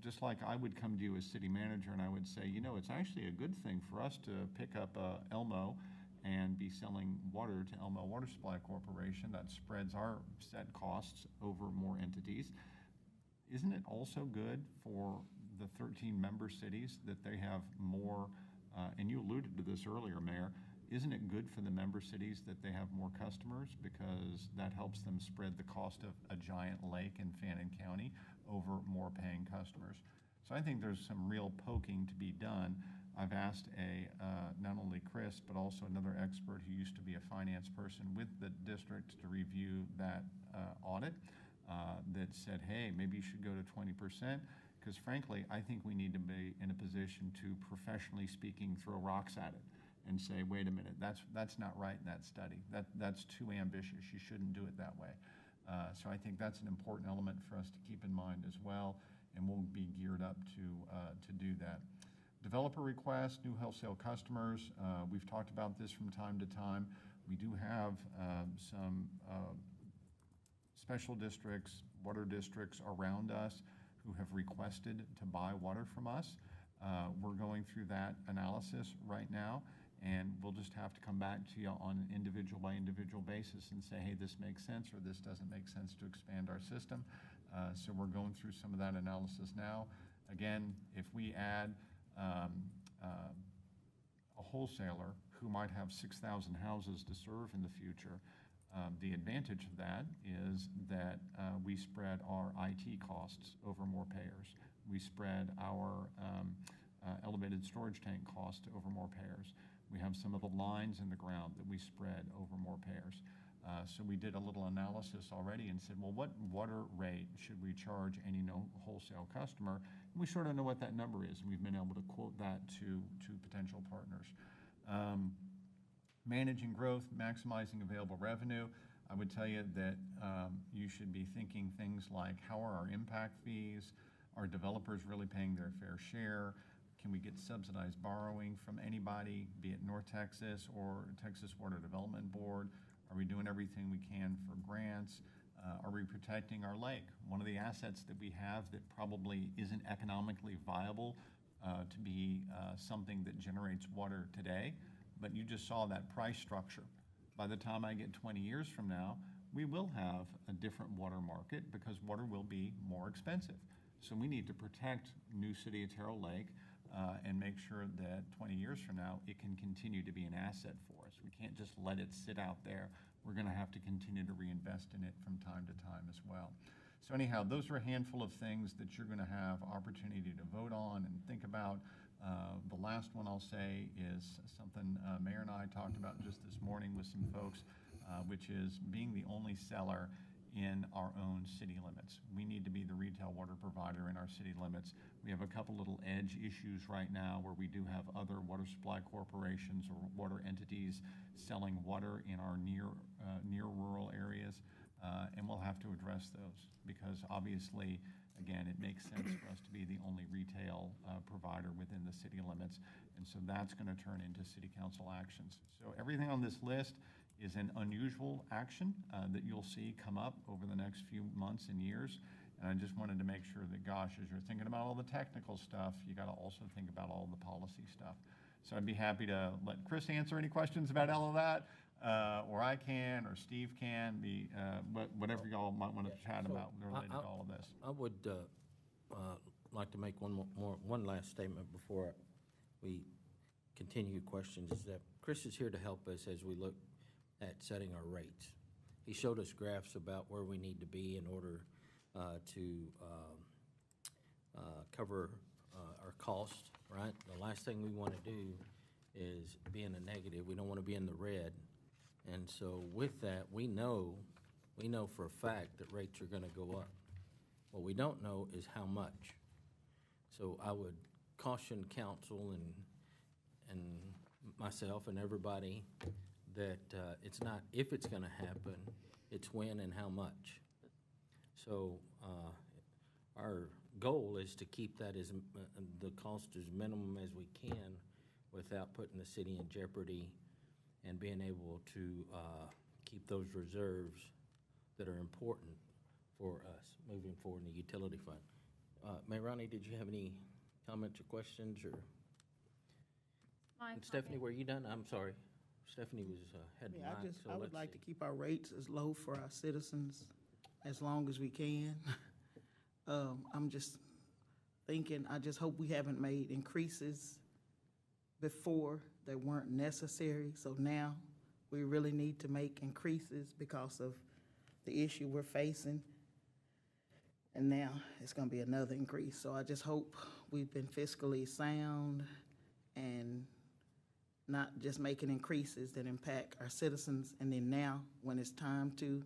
Just like I would come to you as city manager and I would say, you know, it's actually a good thing for us to pick up Elmo and be selling water to Elmo Water Supply Corporation. That spreads our set costs over more entities. Isn't it also good for the 13 member cities that they have more, and you alluded to this earlier, Mayor, isn't it good for the member cities that they have more customers because that helps them spread the cost of a giant lake in Fannin County over more paying customers? So I think there's some real poking to be done. I've asked not only Chris, but also another expert who used to be a finance person with the district to review that audit that said, hey, maybe you should go to 20%. Because frankly, I think we need to be in a position to, professionally speaking, throw rocks at it and say, wait a minute, that's not right in that study. That's too ambitious. You shouldn't do it that way. So I think that's an important element for us to keep in mind as well, and we'll be geared up to do that. Developer requests, new wholesale customers. We've talked about this from time to time. We do have some special districts, water districts around us who have requested to buy water from us. We're going through that analysis right now, and we'll just have to come back to you on an individual by individual basis and say, hey, this makes sense or this doesn't make sense to expand our system. So we're going through some of that analysis now. Again, if we add a wholesaler who might have 6,000 houses to serve in the future, the advantage of that is that we spread our IT costs over more payers. We spread our elevated storage tank cost over more payers. We have some of the lines in the ground that we spread over more payers. So we did a little analysis already and said, well, what water rate should we charge any wholesale customer? And we sort of know what that number is, and we've been able to quote that to potential partners. Managing growth, maximizing available revenue. I would tell you that you should be thinking things like, how are our impact fees? Are developers really paying their fair share? Can we get subsidized borrowing from anybody, be it North Texas or Texas Water Development Board? Are we doing everything we can for grants? Are we protecting our lake? One of the assets that we have that probably isn't economically viable to be something that generates water today, but you just saw that price structure. By the time I get 20 years from now, we will have a different water market because water will be more expensive. So we need to protect New City of Terrell Lake and make sure that 20 years from now, it can continue to be an asset for us. We can't just let it sit out there. We're going to have to continue to reinvest in it from time to time as well. So anyhow, those are a handful of things that you're going to have opportunity to vote on and think about. The last one I'll say is something Mayor and I talked about just this morning with some folks, which is being the only seller in our own city limits. We need to be the retail water provider in our city limits. We have a couple little edge issues right now where we do have other water supply corporations or water entities selling water in our near rural areas, and we'll have to address those because obviously, again, it makes sense for us to be the only retail provider within the city limits, and so that's going to turn into city council actions. So everything on this list is an unusual action that you'll see come up over the next few months and years. And I just wanted to make sure that, gosh, as you're thinking about all the technical stuff, you got to also think about all the policy stuff. So I'd be happy to let Chris answer any questions about all of that, or I can, or Steve can, whatever y'all might want to chat about related to all of this. I would like to make one last statement before we continue questions, is that Chris is here to help us as we look at setting our rates. He showed us graphs about where we need to be in order to cover our costs, right? The last thing we want to do is be in a negative. We don't want to be in the red. And so with that, we know for a fact that rates are going to go up. What we don't know is how much. So I would caution council and myself and everybody that it's not if it's going to happen, it's when and how much. So our goal is to keep that as the cost as minimum as we can without putting the city in jeopardy and being able to keep those reserves that are important for us moving forward in the utility fund. Mayor Ronnie, did you have any comments or questions? Or Stephanie, were you done? I'm sorry. Stephanie was had Yeah, mic, so I would let's like see. to keep our rates as low for our citizens as long as we can. I'm just thinking, I just hope we haven't made increases before that weren't necessary. So now we really need to make increases because of the issue we're facing. And now it's gonna be another increase. So I just hope we've been fiscally sound and not just making increases that impact our citizens. And then now, when it's time to,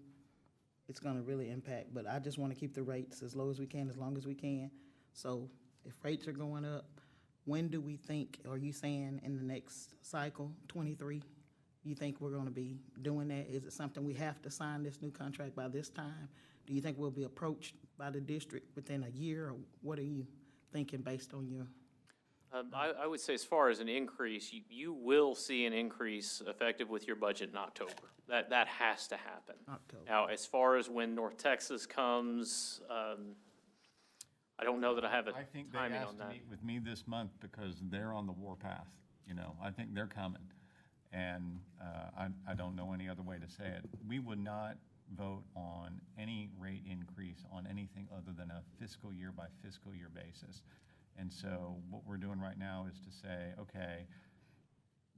it's gonna really impact. But I just wanna keep the rates as low as we can, as long as we can. So if rates are going up, when do we think, are you saying in the next cycle, 23, you think we're gonna be doing that? Is it something we have to sign this new contract by this time? Do you think we'll be approached by the district within a year, or what are you thinking based on your? I would say as far as an increase, you will see an increase effective with your budget in October. That has to happen. October. Now, as far as when North Texas comes, I don't know that I have a I think they timing asked on to that. meet with me this month because they're on the warpath, you know. I think they're coming. And I don't know any other way to say it. We would not vote on any rate increase on anything other than a fiscal year by fiscal year basis. And so what we're doing right now is to say, okay,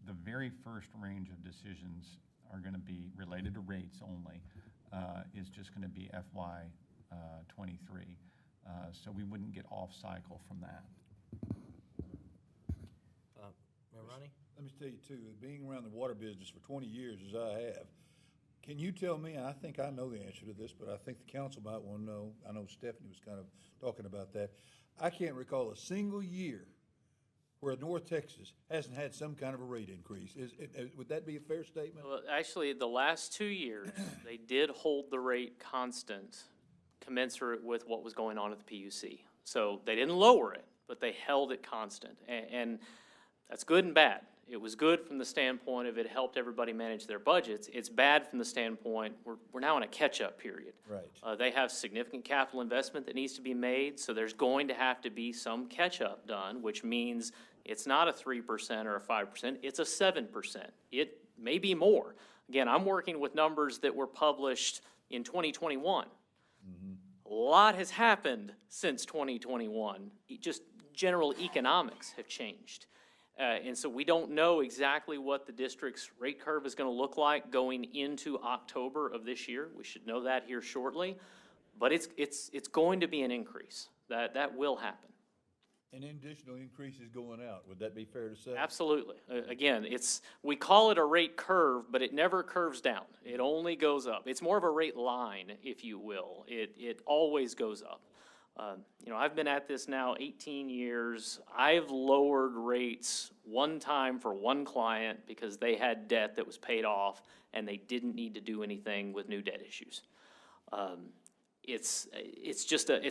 the very first range of decisions are going to be related to rates only, is just going to be FY '23. So we wouldn't get off cycle from that. Mayor Ronnie? Let me tell you too, being around the water business for 20 years as I have, can you tell me, and I think I know the answer to this, but I think the council might want to know, I know Stephanie was kind of talking about that. I can't recall a single year where North Texas hasn't had some kind of a rate increase. Would that be a fair statement? Well, actually, the last 2 years, they did hold the rate constant, commensurate with what was going on at the PUC. So they didn't lower it, but they held it constant. And that's good and bad. It was good from the standpoint of it helped everybody manage their budgets. It's bad from the standpoint, we're now in a catch-up period. Right. They have significant capital investment that needs to be made, so there's going to have to be some catch-up done, which means it's not a 3% or a 5%, it's a 7%. It may be more. Again, I'm working with numbers that were published in 2021. A lot has happened since 2021. Just general economics have changed. And so we don't know exactly what the district's rate curve is going to look like going into October of this year. We should know that here shortly. But it's going to be an increase. That will happen. And additional increases going out, would that be fair to say? Absolutely. Again, we call it a rate curve, but it never curves down. It only goes up. It's more of a rate line, if you will. It always goes up. I've been at this now 18 years. I've lowered rates one time for one client because they had debt that was paid off and they didn't need to do anything with new debt issues. It's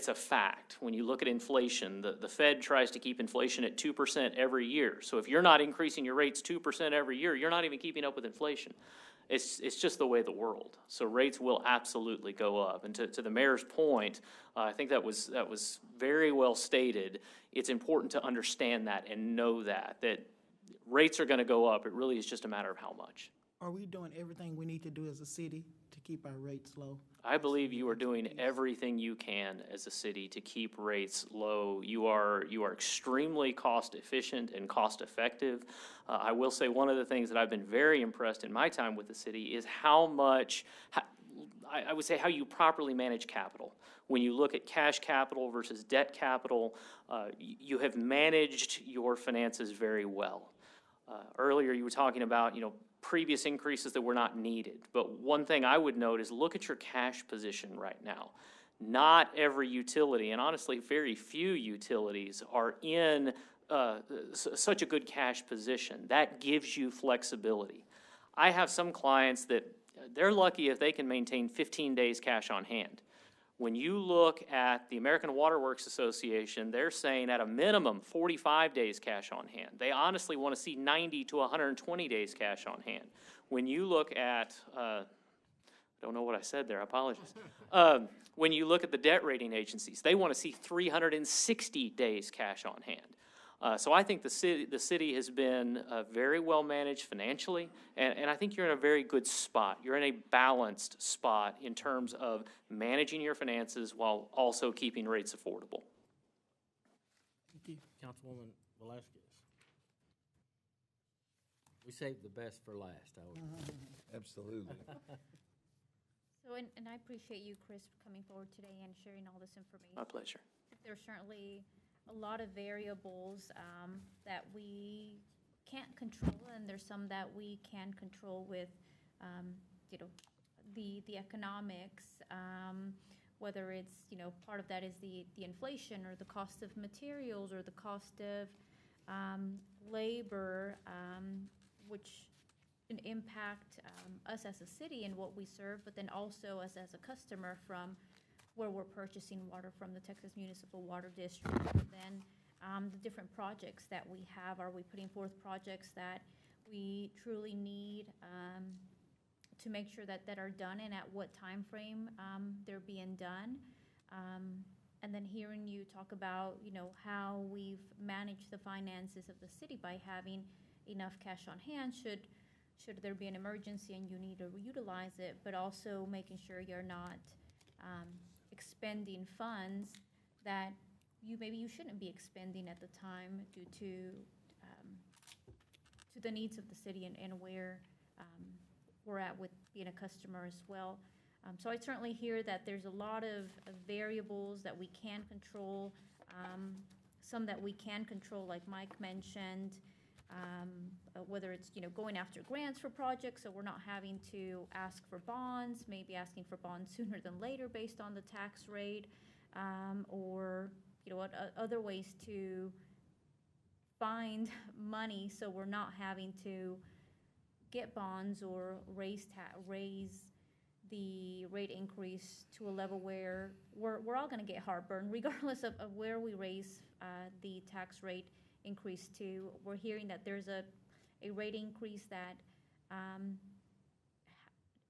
a fact. When you look at inflation, the Fed tries to keep inflation at 2% every year. So if you're not increasing your rates 2% every year, you're not even keeping up with inflation. It's just the way of the world. So rates will absolutely go up. And to the mayor's point, I think that was very well stated. It's important to understand that and know that rates are going to go up. It really is just a matter of how much. Are we doing everything we need to do as a city to keep our rates low? I believe you are doing everything you can as a city to keep rates low. You are extremely cost efficient and cost effective. I will say one of the things that I've been very impressed in my time with the city is how you properly manage capital. When you look at cash capital versus debt capital, you have managed your finances very well. Earlier you were talking about, previous increases that were not needed. But one thing I would note is look at your cash position right now. Not every utility, and honestly very few utilities, are in such a good cash position. That gives you flexibility. I have some clients that they're lucky if they can maintain 15 days cash on hand. When you look at the American Water Works Association, they're saying at a minimum 45 days cash on hand. They honestly want to see 90 to 120 days cash on hand. When you look at, I don't know what I said there, I apologize. When you look at the debt rating agencies, they want to see 360 days cash on hand. So I think the city has been very well managed financially, and I think you're in a very good spot. You're in a balanced spot in terms of managing your finances while also keeping rates affordable. Thank you. Councilwoman Velasquez. We saved the best for last, I would. Absolutely. So, and I appreciate you, Chris, coming forward today and sharing all this information. My pleasure. There's certainly a lot of variables that we can't control, and there's some that we can control with, you know, the economics, whether it's, you know, part of that is the inflation or the cost of materials or the cost of labor, which can impact us as a city and what we serve, but then also us as a customer from where we're purchasing water from the Texas Municipal Water District. And then the different projects that we have, are we putting forth projects that we truly need to make sure that are done, and at what time frame they're being done. And then hearing you talk about, you know, how we've managed the finances of the city by having enough cash on hand should there be an emergency and you need to utilize it, but also making sure you're not expending funds that maybe you shouldn't be expending at the time due to the needs of the city and where we're at with being a customer as well. So I certainly hear that there's a lot of variables that we can control, some that we can control, like Mike mentioned, whether it's, you know, going after grants for projects so we're not having to ask for bonds, maybe asking for bonds sooner than later based on the tax rate, or, you know, other ways to find money so we're not having to get bonds or raise the rate increase to a level where we're all going to get heartburn regardless of where we raise the tax rate increase to. We're hearing that there's a rate increase that,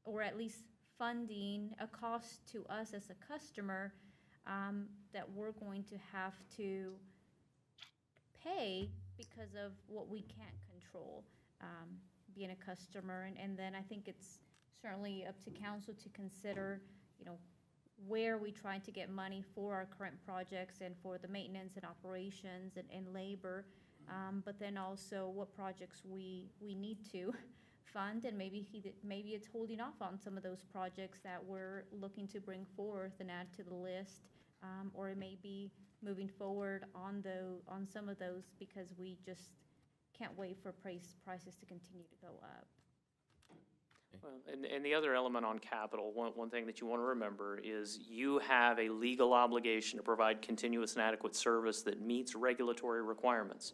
or at least funding a cost to us as a customer that we're going to have to pay because of what we can't control, being a customer. And then I think it's certainly up to council to consider, you know, where we try to get money for our current projects and for the maintenance and operations and labor, but then also what projects we need to fund, and maybe it's holding off on some of those projects that we're looking to bring forth and add to the list, or it may be moving forward on some of those because we just can't wait for prices to continue to go up. Well, and the other element on capital, one thing that you want to remember is you have a legal obligation to provide continuous and adequate service that meets regulatory requirements.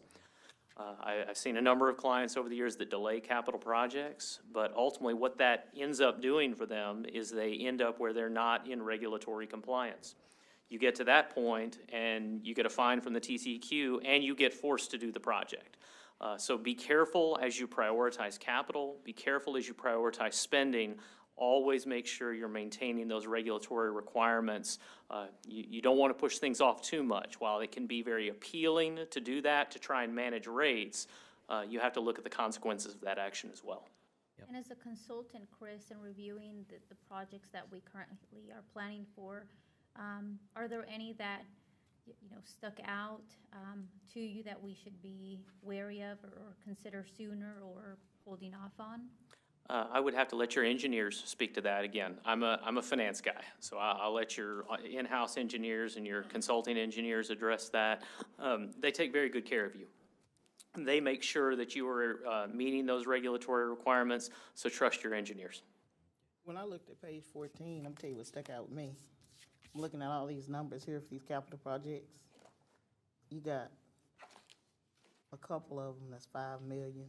I've seen a number of clients over the years that delay capital projects, but ultimately what that ends up doing for them is they end up where they're not in regulatory compliance. You get to that point and you get a fine from the TCEQ and you get forced to do the project. So be careful as you prioritize capital, be careful as you prioritize spending. Always make sure you're maintaining those regulatory requirements. You don't want to push things off too much. While it can be very appealing to do that, to try and manage rates, you have to look at the consequences of that action as well. Yep. And as a consultant, Chris, in reviewing the projects that we currently are planning for, are there any that stuck out to you that we should be wary of or consider sooner or holding off on? I would have to let your engineers speak to that again. I'm a finance guy, so I'll let your in-house engineers and your consulting engineers address that. They take very good care of you. They make sure that you are meeting those regulatory requirements, so trust your engineers. When I looked at page 14, I'm gonna tell you what stuck out with me. I'm looking at all these numbers here for these capital projects. You got a couple of them, that's 5 million.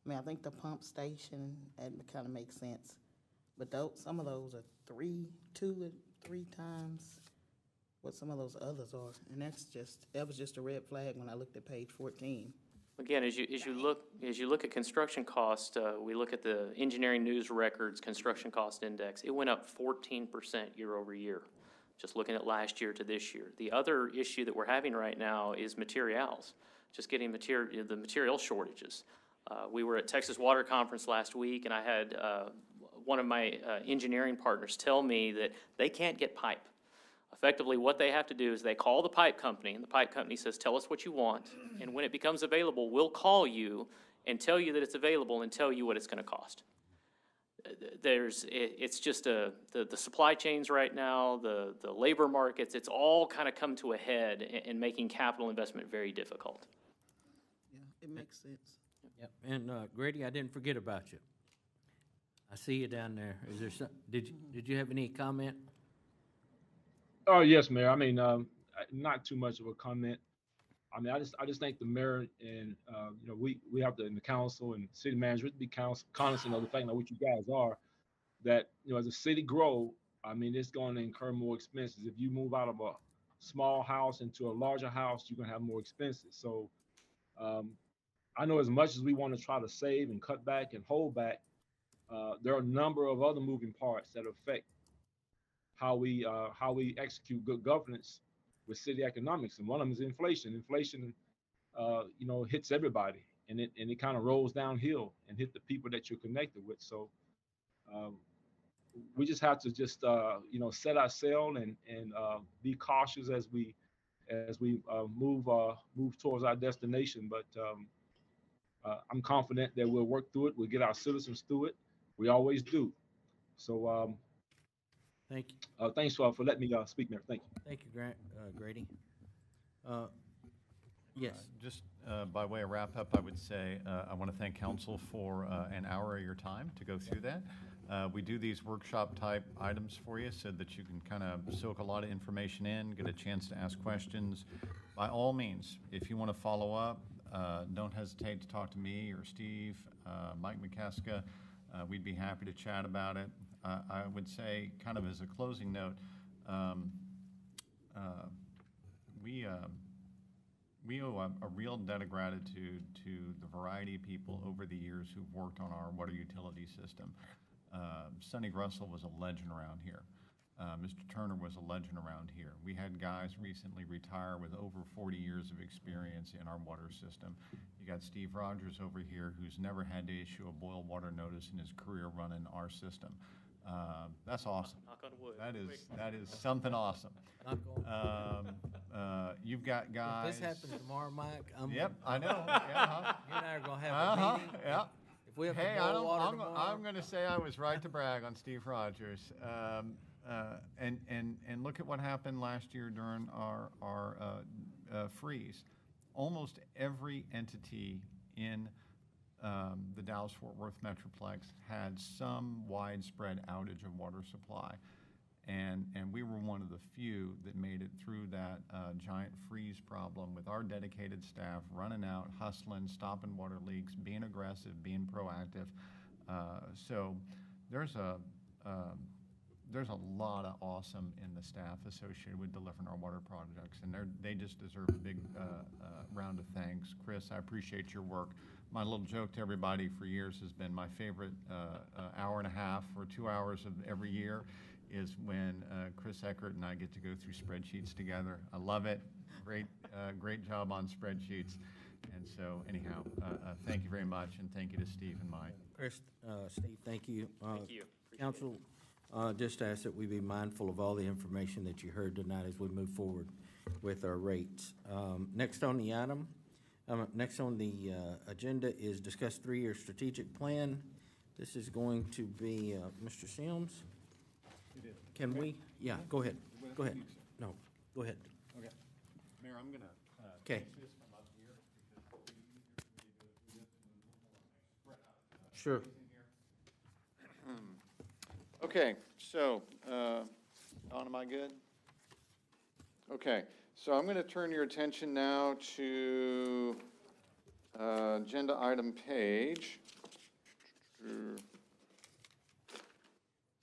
I mean, I think the pump station, it kind of makes sense. But some of those are 2 or 3 times what some of those others are. And that was just a red flag when I looked at page 14. Again, as you look at construction cost, we look at the Engineering News Records Construction Cost Index. It went up 14% year over year, just looking at last year to this year. The other issue that we're having right now is materials, just getting the material shortages. We were at Texas Water Conference last week, and I had one of my engineering partners tell me that they can't get pipe. Effectively, what they have to do is they call the pipe company, and the pipe company says, tell us what you want, and when it becomes available, we'll call you and tell you that it's available and tell you what it's going to cost. It's just the supply chains right now, the labor markets, it's all kind of come to a head and making capital investment very difficult. Yeah, it makes sense. Yep. And Grady, I didn't forget about you. I see you down there. Is there some, did you have any comment? Oh, yes, Mayor. I mean, not too much of a comment. I mean, I just think the mayor and, you know, we have to, in the council and city manager, be cognizant of the fact that what you guys are, that, you know, as the city grow, I mean, it's going to incur more expenses. If you move out of a small house into a larger house, you're going to have more expenses. So I know as much as we want to try to save and cut back and hold back, there are a number of other moving parts that affect how we execute good governance with city economics, and one of them is inflation. Inflation, you know, hits everybody, and it kind of rolls downhill and hit the people that you're connected with. So we just have to you know, set our sail and be cautious as we move towards our destination. But I'm confident that we'll work through it. We'll get our citizens through it. We always do. So Thank you. thanks for letting me speak, Mayor. Thank you. Thank you, Grady. Yes. Just by way of wrap up, I would say I want to thank council for an hour of your time to go through that. We do these workshop type items for you so that you can kind of soak a lot of information in, get a chance to ask questions. By all means, if you want to follow up, don't hesitate to talk to me or Steve, Mike McCaska. We'd be happy to chat about it. I would say, kind of as a closing note, we owe a real debt of gratitude to the variety of people over the years who've worked on our water utility system. Sonny Russell was a legend around here. Mr. Turner was a legend around here. We had guys recently retire with over 40 years of experience in our water system. You got Steve Rogers over here, who's never had to issue a boil water notice in his career running our system. That's awesome. Knock on wood. That is something awesome. You've got guys. If this happens tomorrow, Mike, Yep, I know. Yeah, you and I are gonna have a meeting. Yeah. If we have Hey, to boil water tomorrow, I'm going to say I was right to brag on Steve Rogers. And look at what happened last year during our freeze. Almost every entity in the Dallas-Fort Worth Metroplex had some widespread outage of water supply. And we were one of the few that made it through that giant freeze problem with our dedicated staff running out, hustling, stopping water leaks, being aggressive, being proactive. So there's a lot of awesome in the staff associated with delivering our water projects, and they just deserve a big round of thanks. Chris, I appreciate your work. My little joke to everybody for years has been my favorite hour and a half or 2 hours of every year is when Chris Eckert and I get to go through spreadsheets together. I love it. Great job on spreadsheets. And so anyhow, thank you very much, and thank you to Steve and Mike. Chris, Steve, thank you. Thank you. Appreciate Council, just ask that we be mindful of all the information that you heard tonight as we move forward with our rates. Next on the agenda is discuss 3-year strategic plan. This is going to be Mr. Sims. Can we? Yeah, go ahead. Go ahead. No, go ahead. Okay. Mayor, I'm going to Okay. Sure. Okay, so, Don, am I good? Okay, so I'm going to turn your attention now to agenda item page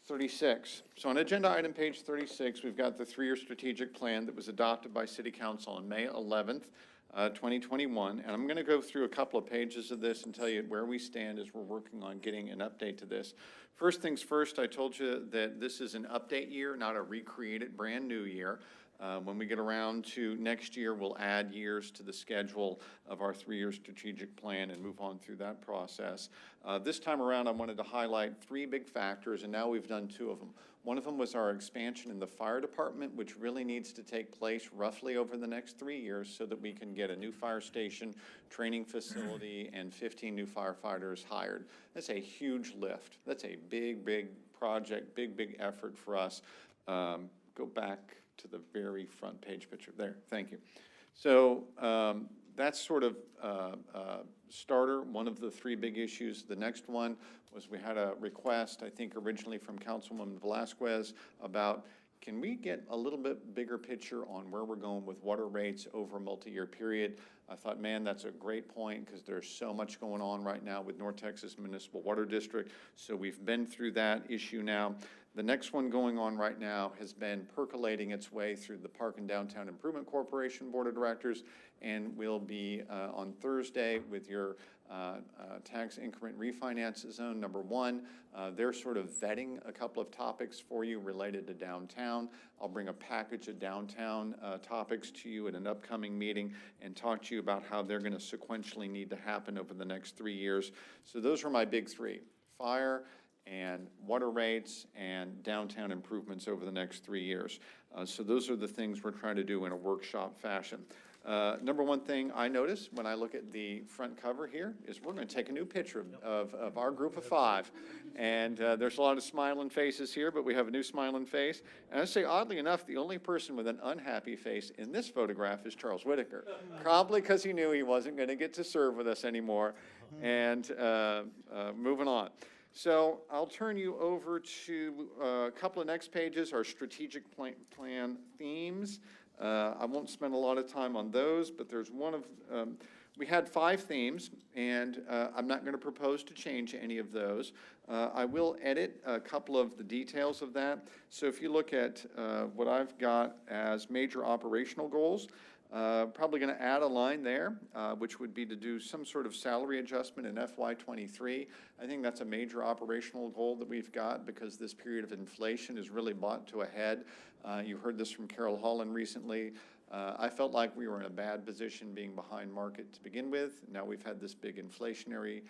36. So on agenda item page 36, we've got the 3-year strategic plan that was adopted by City Council on May 11th, 2021. And I'm going to go through a couple of pages of this and tell you where we stand as we're working on getting an update to this. First things first, I told you that this is an update year, not a recreated brand new year. When we get around to next year, we'll add years to the schedule of our 3-year strategic plan and move on through that process. This time around, I wanted to highlight 3 big factors, and now we've done 2 of them. One of them was our expansion in the fire department, which really needs to take place roughly over the next 3 years so that we can get a new fire station, training facility, and 15 new firefighters hired. That's a huge lift. That's a big, big project, big effort for us. Go back to the very front page picture there. Thank you. So that's sort of starter, one of the 3 big issues. The next one was we had a request, I think originally from Councilwoman Velasquez, about can we get a little bit bigger picture on where we're going with water rates over a multi-year period? I thought, man, that's a great point because there's so much going on right now with North Texas Municipal Water District. So we've been through that issue now. The next one going on right now has been percolating its way through the Park and Downtown Improvement Corporation Board of Directors, and we'll be on Thursday with your tax increment refinance zone number 1. They're sort of vetting a couple of topics for you related to downtown. I'll bring a package of downtown topics to you at an upcoming meeting and talk to you about how they're going to sequentially need to happen over the next 3 years. So those are my big 3: fire and water rates and downtown improvements over the next 3 years. So those are the things we're trying to do in a workshop fashion. Number one thing I noticed when I look at the front cover here is we're going to take a new picture of our group of 5. And there's a lot of smiling faces here, but we have a new smiling face. And I say, oddly enough, the only person with an unhappy face in this photograph is Charles Whitaker, probably because he knew he wasn't going to get to serve with us anymore. And moving on. So I'll turn you over to a couple of next pages, our strategic plan themes. I won't spend a lot of time on those, but there's one of, we had 5 themes, and I'm not going to propose to change any of those. I will edit a couple of the details of that. So if you look at what I've got as major operational goals, probably going to add a line there, which would be to do some sort of salary adjustment in FY23. I think that's a major operational goal that we've got because this period of inflation is really brought to a head. You heard this from Carol Holland recently. I felt like we were in a bad position being behind market to begin with. Now we've had this big inflationary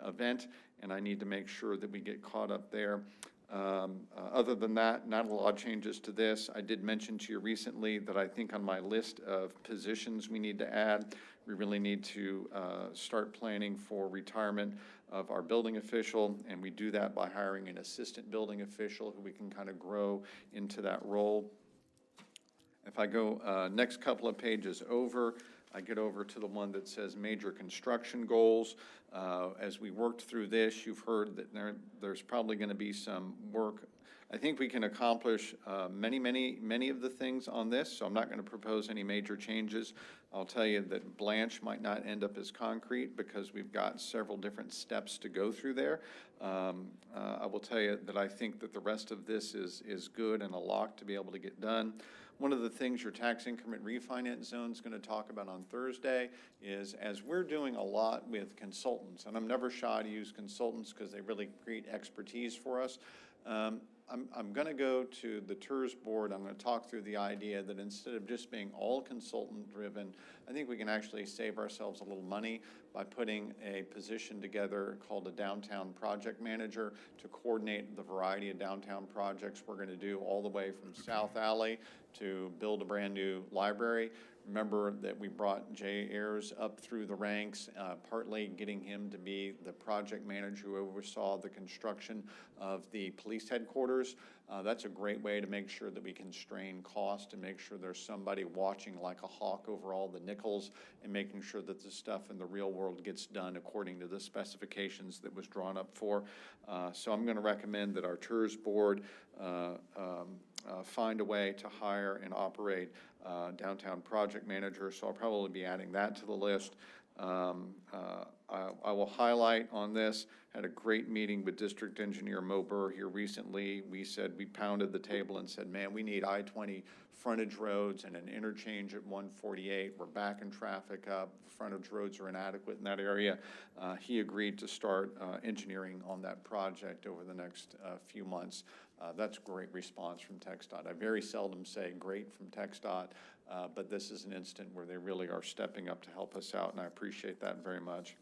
event, and I need to make sure that we get caught up there. Other than that, not a lot of changes to this. I did mention to you recently that I think on my list of positions we need to add, we really need to start planning for retirement of our building official, and we do that by hiring an assistant building official who we can kind of grow into that role. If I go next couple of pages over, I get over to the one that says major construction goals. As we worked through this, you've heard that there's probably going to be some work. I think we can accomplish many of the things on this, so I'm not going to propose any major changes. I'll tell you that Blanche might not end up as concrete because we've got several different steps to go through there. I will tell you that I think that the rest of this is good and a lock to be able to get done. One of the things your tax increment refinance zone is going to talk about on Thursday is, as we're doing a lot with consultants, and I'm never shy to use consultants because they really create expertise for us. I'm going to go to the TERS board. I'm going to talk through the idea that instead of just being all consultant driven, I think we can actually save ourselves a little money by putting a position together called a downtown project manager to coordinate the variety of downtown projects we're going to do, all the way from South Alley to build a brand new library. Remember that we brought Jay Ayers up through the ranks, partly getting him to be the project manager who oversaw the construction of the police headquarters. That's a great way to make sure that we constrain cost and make sure there's somebody watching like a hawk over all the nickels and making sure that the stuff in the real world gets done according to the specifications that was drawn up for. So I'm going to recommend that our TERS board find a way to hire and operate downtown project manager. So I'll probably be adding that to the list. I will highlight on this, had a great meeting with District Engineer Mo Burr here recently. We pounded the table and said, man, we need I-20 frontage roads and an interchange at 148. We're backing traffic up. Frontage roads are inadequate in that area. He agreed to start engineering on that project over the next few months. That's great response from TxDOT. I very seldom say great from TxDOT, but this is an instant where they really are stepping up to help us out, and I appreciate that very much.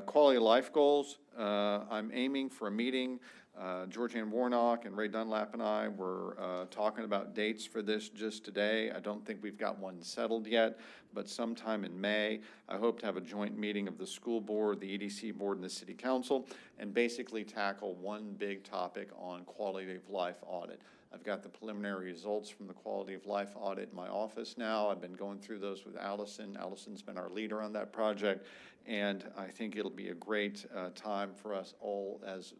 Quality of life goals, I'm aiming for a meeting. Georgianne Warnock and Ray Dunlap and I were talking about dates for this just today. I don't think we've got one settled yet, but sometime in May, I hope to have a joint meeting of the school board, the EDC board, and the city council, and basically tackle one big topic on quality of life audit. I've got the preliminary results from the quality of life audit in my office now. I've been going through those with Allison. Allison's been our leader on that project, and I think it'll be a great time for us all as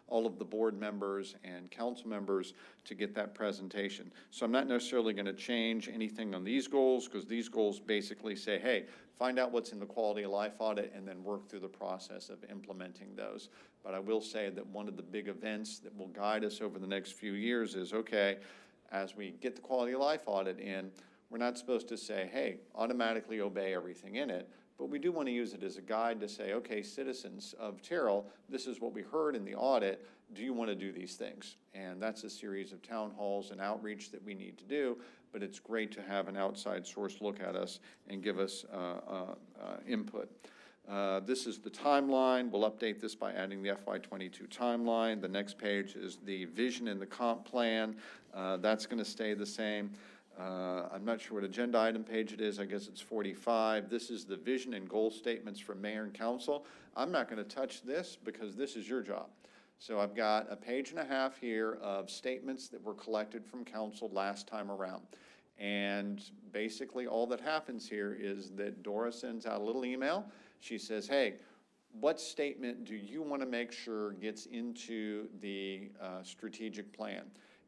all of the board members and council members to get that presentation. So I'm not necessarily going to change anything on these goals, because these goals basically say, hey, find out what's in the quality of life audit and then work through the process of implementing those. But I will say that one of the big events that will guide us over the next few years is, okay, as we get the quality of life audit in, we're not supposed to say, hey, automatically obey everything in it, but we do want to use it as a guide to say, okay, citizens of Terrell, this is what we heard in the audit. Do you want to do these things? And that's a series of town halls and outreach that we need to do, but it's great to have an outside source look at us and give us input. This is the timeline. We'll update this by adding the FY22 timeline. The next page is the vision and the comp plan. That's going to stay the same. I'm not sure what agenda item page it is. I guess it's 45. This is the vision and goal statements from mayor and council. I'm not going to touch this because this is your job. So I've got a page and a half here of statements that were collected from council last time around. And basically all that happens here is that Dora sends out a little email. She says, hey, what statement do you want to make sure gets into the strategic plan?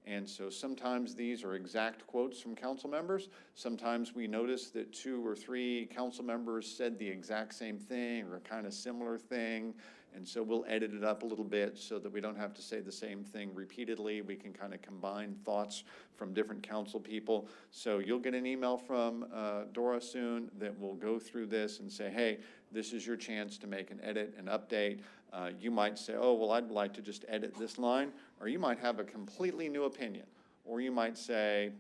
And so sometimes these are exact quotes from council members. Sometimes we notice that 2 or 3 council members said the exact same thing or a kind of similar thing. And so we'll edit it up a little bit so that we don't have to say the same thing repeatedly. We can kind of combine thoughts from different council people. So you'll get an email from Dora soon that will go through this and say, hey, this is your chance to make an edit, an update. You might say, oh, well, I'd like to just edit this line, or you might have a completely new opinion. Or you might say,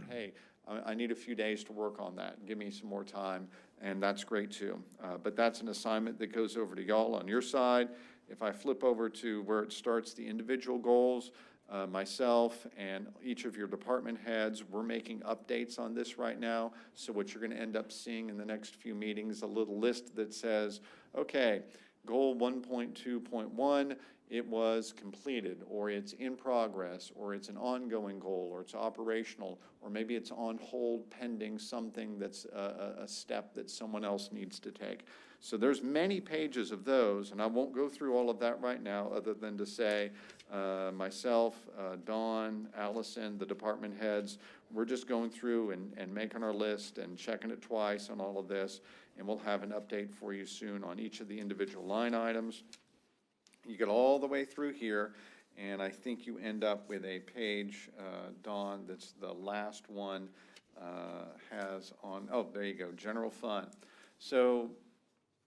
hey, I need a few days to work on that. Give me some more time, and that's great too. But that's an assignment that goes over to y'all on your side. If I flip over to where it starts the individual goals, myself and each of your department heads, we're making updates on this right now. So what you're going to end up seeing in the next few meetings, a little list that says, okay, goal 1.2.1, it was completed, or it's in progress, or it's an ongoing goal, or it's operational, or maybe it's on hold pending something that's a step that someone else needs to take. So there's many pages of those, and I won't go through all of that right now other than to say myself, Dawn, Allison, the department heads, we're just going through and making our list and checking it twice on all of this, and we'll have an update for you soon on each of the individual line items. You get all the way through here, and I think you end up with a page, Dawn, that's the last one, has on, oh, there you go, general fund. So,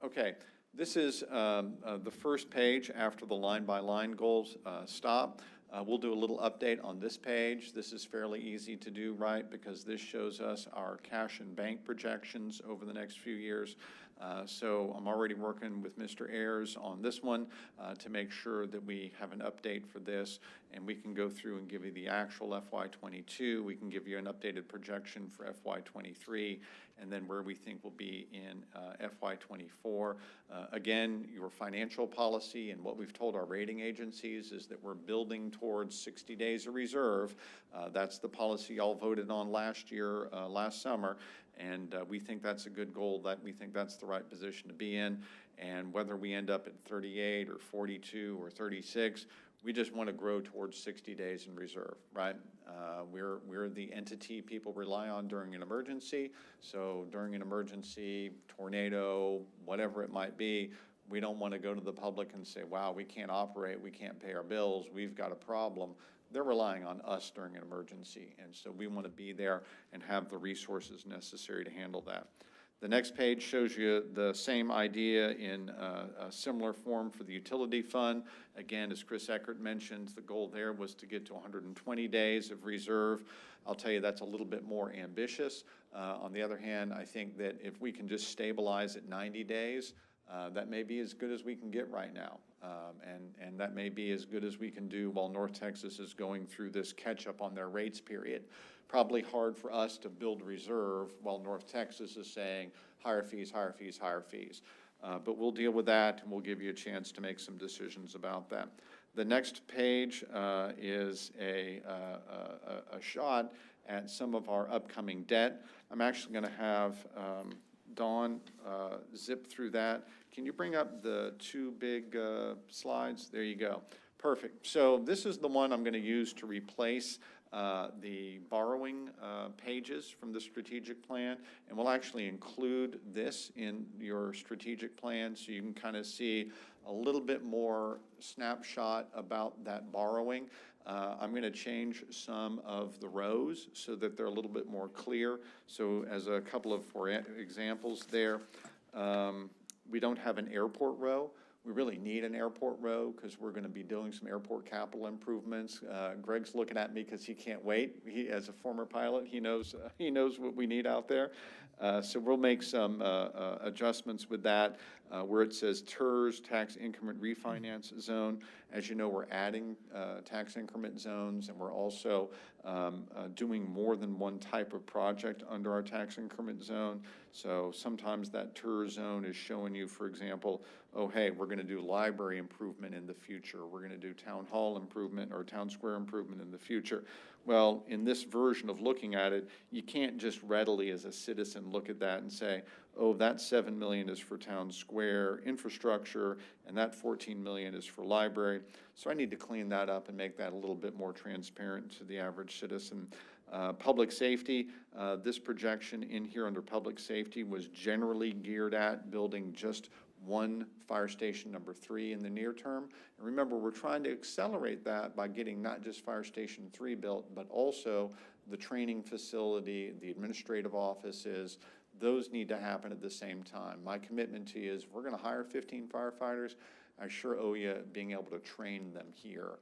okay, this is the first page after the line-by-line goals stop. We'll do a little update on this page. This is fairly easy to do, right, because this shows us our cash and bank projections over the next few years. So I'm already working with Mr. Ayers on this one to make sure that we have an update for this, and we can go through and give you the actual FY22. We can give you an updated projection for FY23, and then where we think we'll be in FY24. Again, your financial policy and what we've told our rating agencies is that we're building towards 60 days of reserve. That's the policy y'all voted on last year, last summer. And we think that's a good goal, that we think that's the right position to be in. And whether we end up at 38 or 42 or 36, We just want to grow towards 60 days in reserve, right? We're the entity people rely on during an emergency. So during an emergency, tornado, whatever it might be, we don't want to go to the public and say, wow, we can't operate, we can't pay our bills, we've got a problem. They're relying on us during an emergency. And so we want to be there and have the resources necessary to handle that. The next page shows you the same idea in a similar form for the utility fund. Again, as Chris Eckert mentioned, the goal there was to get to 120 days of reserve. I'll tell you that's a little bit more ambitious. On the other hand, I think that if we can just stabilize at 90 days, that may be as good as we can get right now. And that may be as good as we can do while North Texas is going through this catch-up on their rates period. Probably hard for us to build reserve while North Texas is saying higher fees, higher fees, higher fees. But we'll deal with that, and we'll give you a chance to make some decisions about that. The next page is a shot at some of our upcoming debt. I'm actually going to have Dawn zip through that. Can you bring up the two big slides? There you go. Perfect. So this is the one I'm going to use to replace the borrowing pages from the strategic plan, and we'll actually include this in your strategic plan so you can kind of see a little bit more snapshot about that borrowing. I'm going to change some of the rows so that they're a little bit more clear. So as a couple of examples there, we don't have an airport row. We really need an airport row because we're going to be doing some airport capital improvements. Greg's looking at me because he can't wait. He, as a former pilot, he knows what we need out there. So we'll make some adjustments with that. Where it says TERS, tax increment refinance zone. As you know, we're adding tax increment zones, and we're also doing more than one type of project under our tax increment zone. So sometimes that TERS zone is showing you, for example, oh, hey, we're going to do library improvement in the future. We're going to do town hall improvement or town square improvement in the future. Well, in this version of looking at it, you can't just readily as a citizen look at that and say, oh, that $7 million is for town square infrastructure and that $14 million is for library. So I need to clean that up and make that a little bit more transparent to the average citizen. Public safety, this projection in here under public safety was generally geared at building just one fire station number 3 in the near term. And remember, we're trying to accelerate that by getting not just fire station 3 built, but also the training facility, the administrative offices. Those need to happen at the same time. My commitment to you is we're going to hire 15 firefighters. I sure owe you being able to train them here.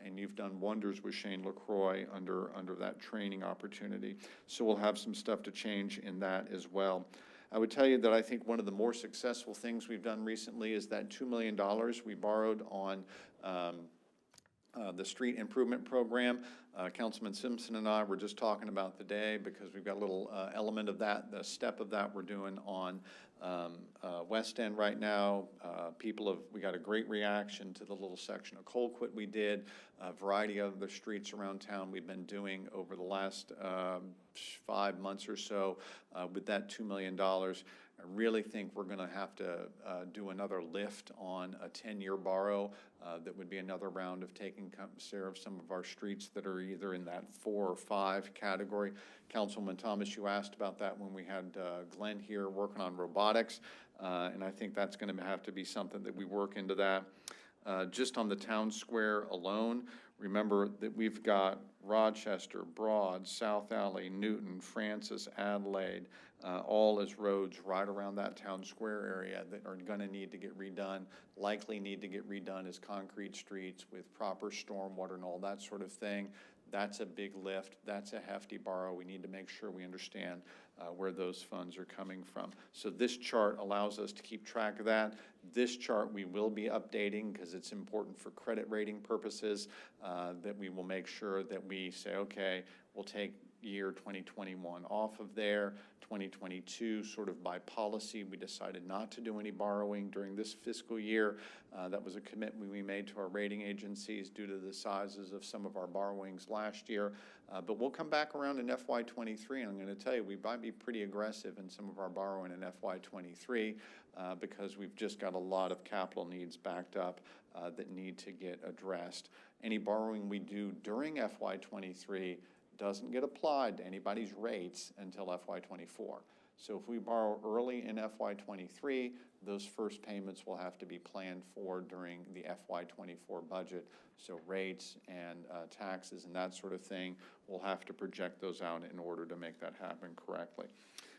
And you've done wonders with Shane LaCroix under that training opportunity. So we'll have some stuff to change in that as well. I would tell you that I think one of the more successful things we've done recently is that $2 million we borrowed on the street improvement program. Councilman Simpson and I were just talking about today because we've got a little element of that, the step of that we're doing on West End right now. We got a great reaction to the little section of Colquitt we did, a variety of the streets around town we've been doing over the last 5 months or so with that $2 million. I really think we're going to have to do another lift on a 10-year borrow. That would be another round of taking care of some of our streets that are either in that 4 or 5 category. Councilman Thomas, you asked about that when we had Glenn here working on robotics, and I think that's going to have to be something that we work into that. Just on the town square alone, remember that we've got Rochester, Broad, South Alley, Newton, Francis, Adelaide, all as roads right around that town square area that are going to need to get redone, likely need to get redone as concrete streets with proper stormwater and all that sort of thing. That's a big lift. That's a hefty borrow. We need to make sure we understand where those funds are coming from. So this chart allows us to keep track of that. This chart we will be updating because it's important for credit rating purposes, that we will make sure that we say, okay, we'll take year 2021 off of there. 2022, sort of by policy, we decided not to do any borrowing during this fiscal year. That was a commitment we made to our rating agencies due to the sizes of some of our borrowings last year. But we'll come back around in FY23, and I'm going to tell you, we might be pretty aggressive in some of our borrowing in FY23 because we've just got a lot of capital needs backed up that need to get addressed. Any borrowing we do during FY23 doesn't get applied to anybody's rates until FY24. So if we borrow early in FY23, those first payments will have to be planned for during the FY24 budget. So rates and taxes and that sort of thing, we'll have to project those out in order to make that happen correctly.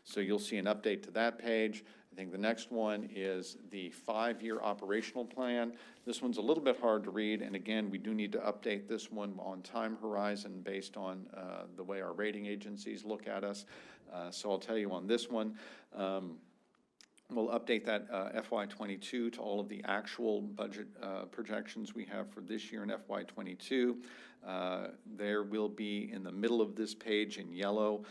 So you'll see an update to that page. I think the next one is the 5-year operational plan. This one's a little bit hard to read, and again, we do need to update this one on time horizon based on the way our rating agencies look at us. So I'll tell you on this one, we'll update that FY22 to all of the actual budget projections we have for this year in FY22. There will be in the middle of this page in yellow,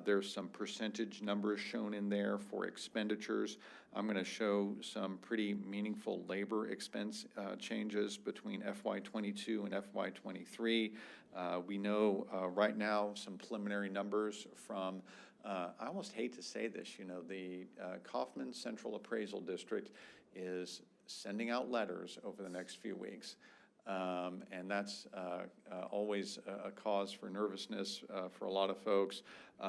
there's some percentage numbers shown in there for expenditures. I'm going to show some pretty meaningful labor expense changes between FY22 and FY23. We know right now some preliminary numbers from I almost hate to say this, you know, the Kaufman Central Appraisal District is sending out letters over the next few weeks. And that's always a cause for nervousness for a lot of folks.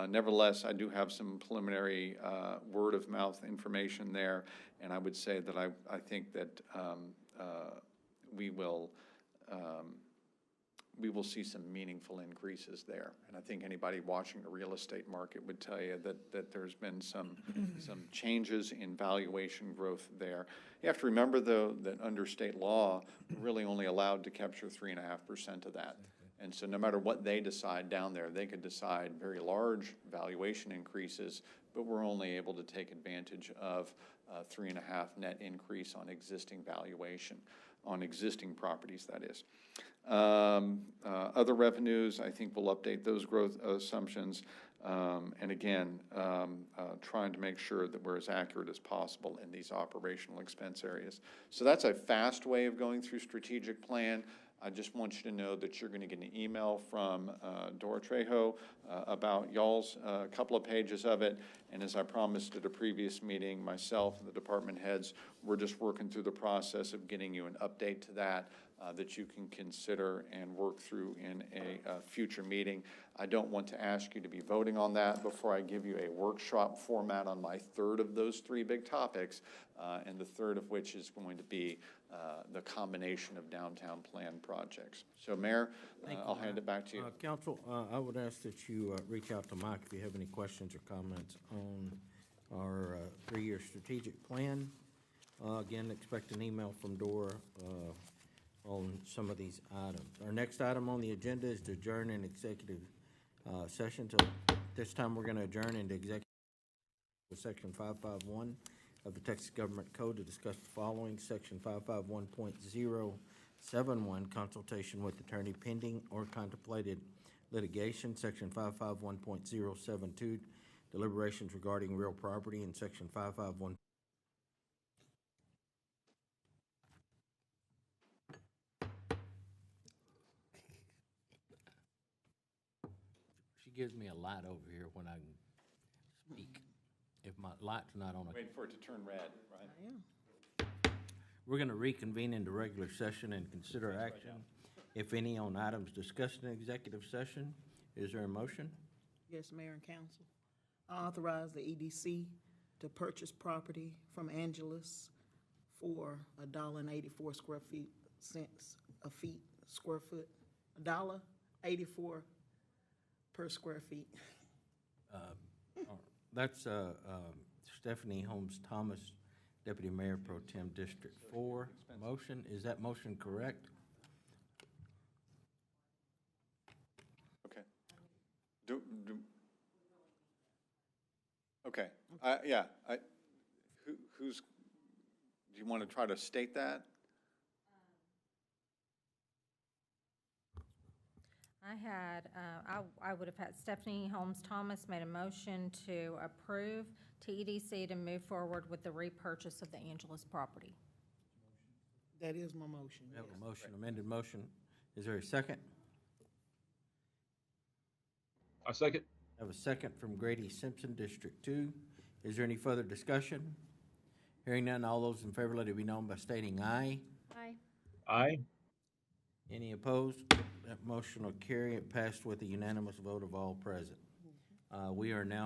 Nevertheless, I do have some preliminary word-of-mouth information there, and I would say that I think that we will see some meaningful increases there. And I think anybody watching the real estate market would tell you that there's been some changes in valuation growth there. You have to remember, though, that under state law, we're really only allowed to capture 3.5% of that. And so no matter what they decide down there, they could decide very large valuation increases, but we're only able to take advantage of 3.5 net increase on existing valuation, on existing properties, that is. Other revenues, I think we'll update those growth assumptions. And again, trying to make sure that we're as accurate as possible in these operational expense areas. So that's a fast way of going through strategic plan. I just want you to know that you're going to get an email from Dora Trejo about y'all's couple of pages of it. And as I promised at a previous meeting, myself and the department heads, we're just working through the process of getting you an update to that that you can consider and work through in a future meeting. I don't want to ask you to be voting on that before I give you a workshop format on my third of those 3 big topics, and the third of which is going to be the combination of downtown plan projects. So, Mayor, I'll hand it back to you. Council, I would ask that you reach out to Mike if you have any questions or comments on our 3-year strategic plan. Again, expect an email from Dora on some of these items. Our next item on the agenda is to adjourn an executive session. So this time we're going to adjourn into executive with Section 551 of the Texas Government Code to discuss the following: Section 551.071, consultation with attorney pending or contemplated litigation; Section 551.072, deliberations regarding real property; and Section 551. She gives me a light over here when I can speak. If my light's not on, Wait for it to turn red, right? We're going to reconvene into regular session and consider action, if any, on items discussed in executive session. Is there a motion? Yes, Mayor and Council. I authorize the EDC to purchase property from Angelus for $1.84 square foot, $1.84 per square feet. That's Stephanie Holmes Thomas, Deputy Mayor Pro Tem District 4. Motion, is that motion correct? Okay. Okay. Who's, do you want to try to state that? I would have had Stephanie Holmes Thomas made a motion to approve TEDC to move forward with the repurchase of the Angeles property. That is my motion. We have a motion, amended motion. Is there a second? I second. I have a second from Grady Simpson, District 2. Is there any further discussion? Hearing none, all those in favor, let it be known by stating aye. Aye. Aye. Any opposed? That motion will carry. It passed with a unanimous vote of all present. We are now